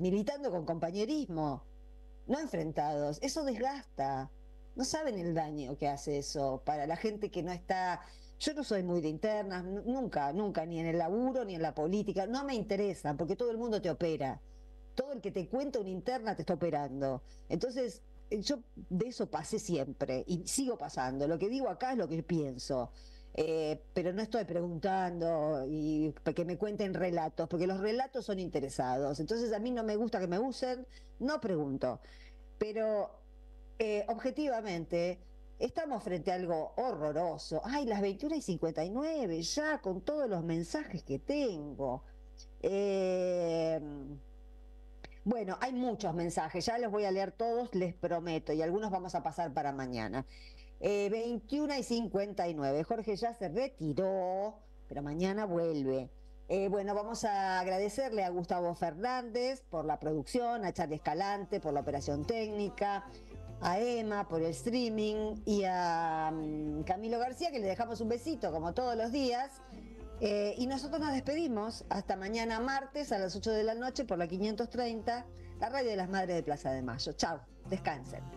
militando con compañerismo, no enfrentados. Eso desgasta. No saben el daño que hace eso para la gente que no está. Yo no soy muy de internas, nunca, ni en el laburo, ni en la política, no me interesa, porque todo el mundo te opera. Todo el que te cuenta una interna te está operando. Entonces, yo de eso pasé siempre y sigo pasando. Lo que digo acá es lo que pienso. Pero no estoy preguntando y que me cuenten relatos, porque los relatos son interesados. Entonces a mí no me gusta que me usen, no pregunto. Pero objetivamente estamos frente a algo horroroso. Ay, las 21:59, ya con todos los mensajes que tengo. Bueno, hay muchos mensajes, ya los voy a leer todos, les prometo, y algunos vamos a pasar para mañana. 21:59, Jorge ya se retiró, pero mañana vuelve. Bueno, vamos a agradecerle a Gustavo Fernández por la producción, a Charlie Escalante por la operación técnica, a Emma por el streaming y a Camilo García, que le dejamos un besito como todos los días. Y nosotros nos despedimos hasta mañana martes a las 8 de la noche por la 530, la radio de las Madres de Plaza de Mayo. Chau, descansen.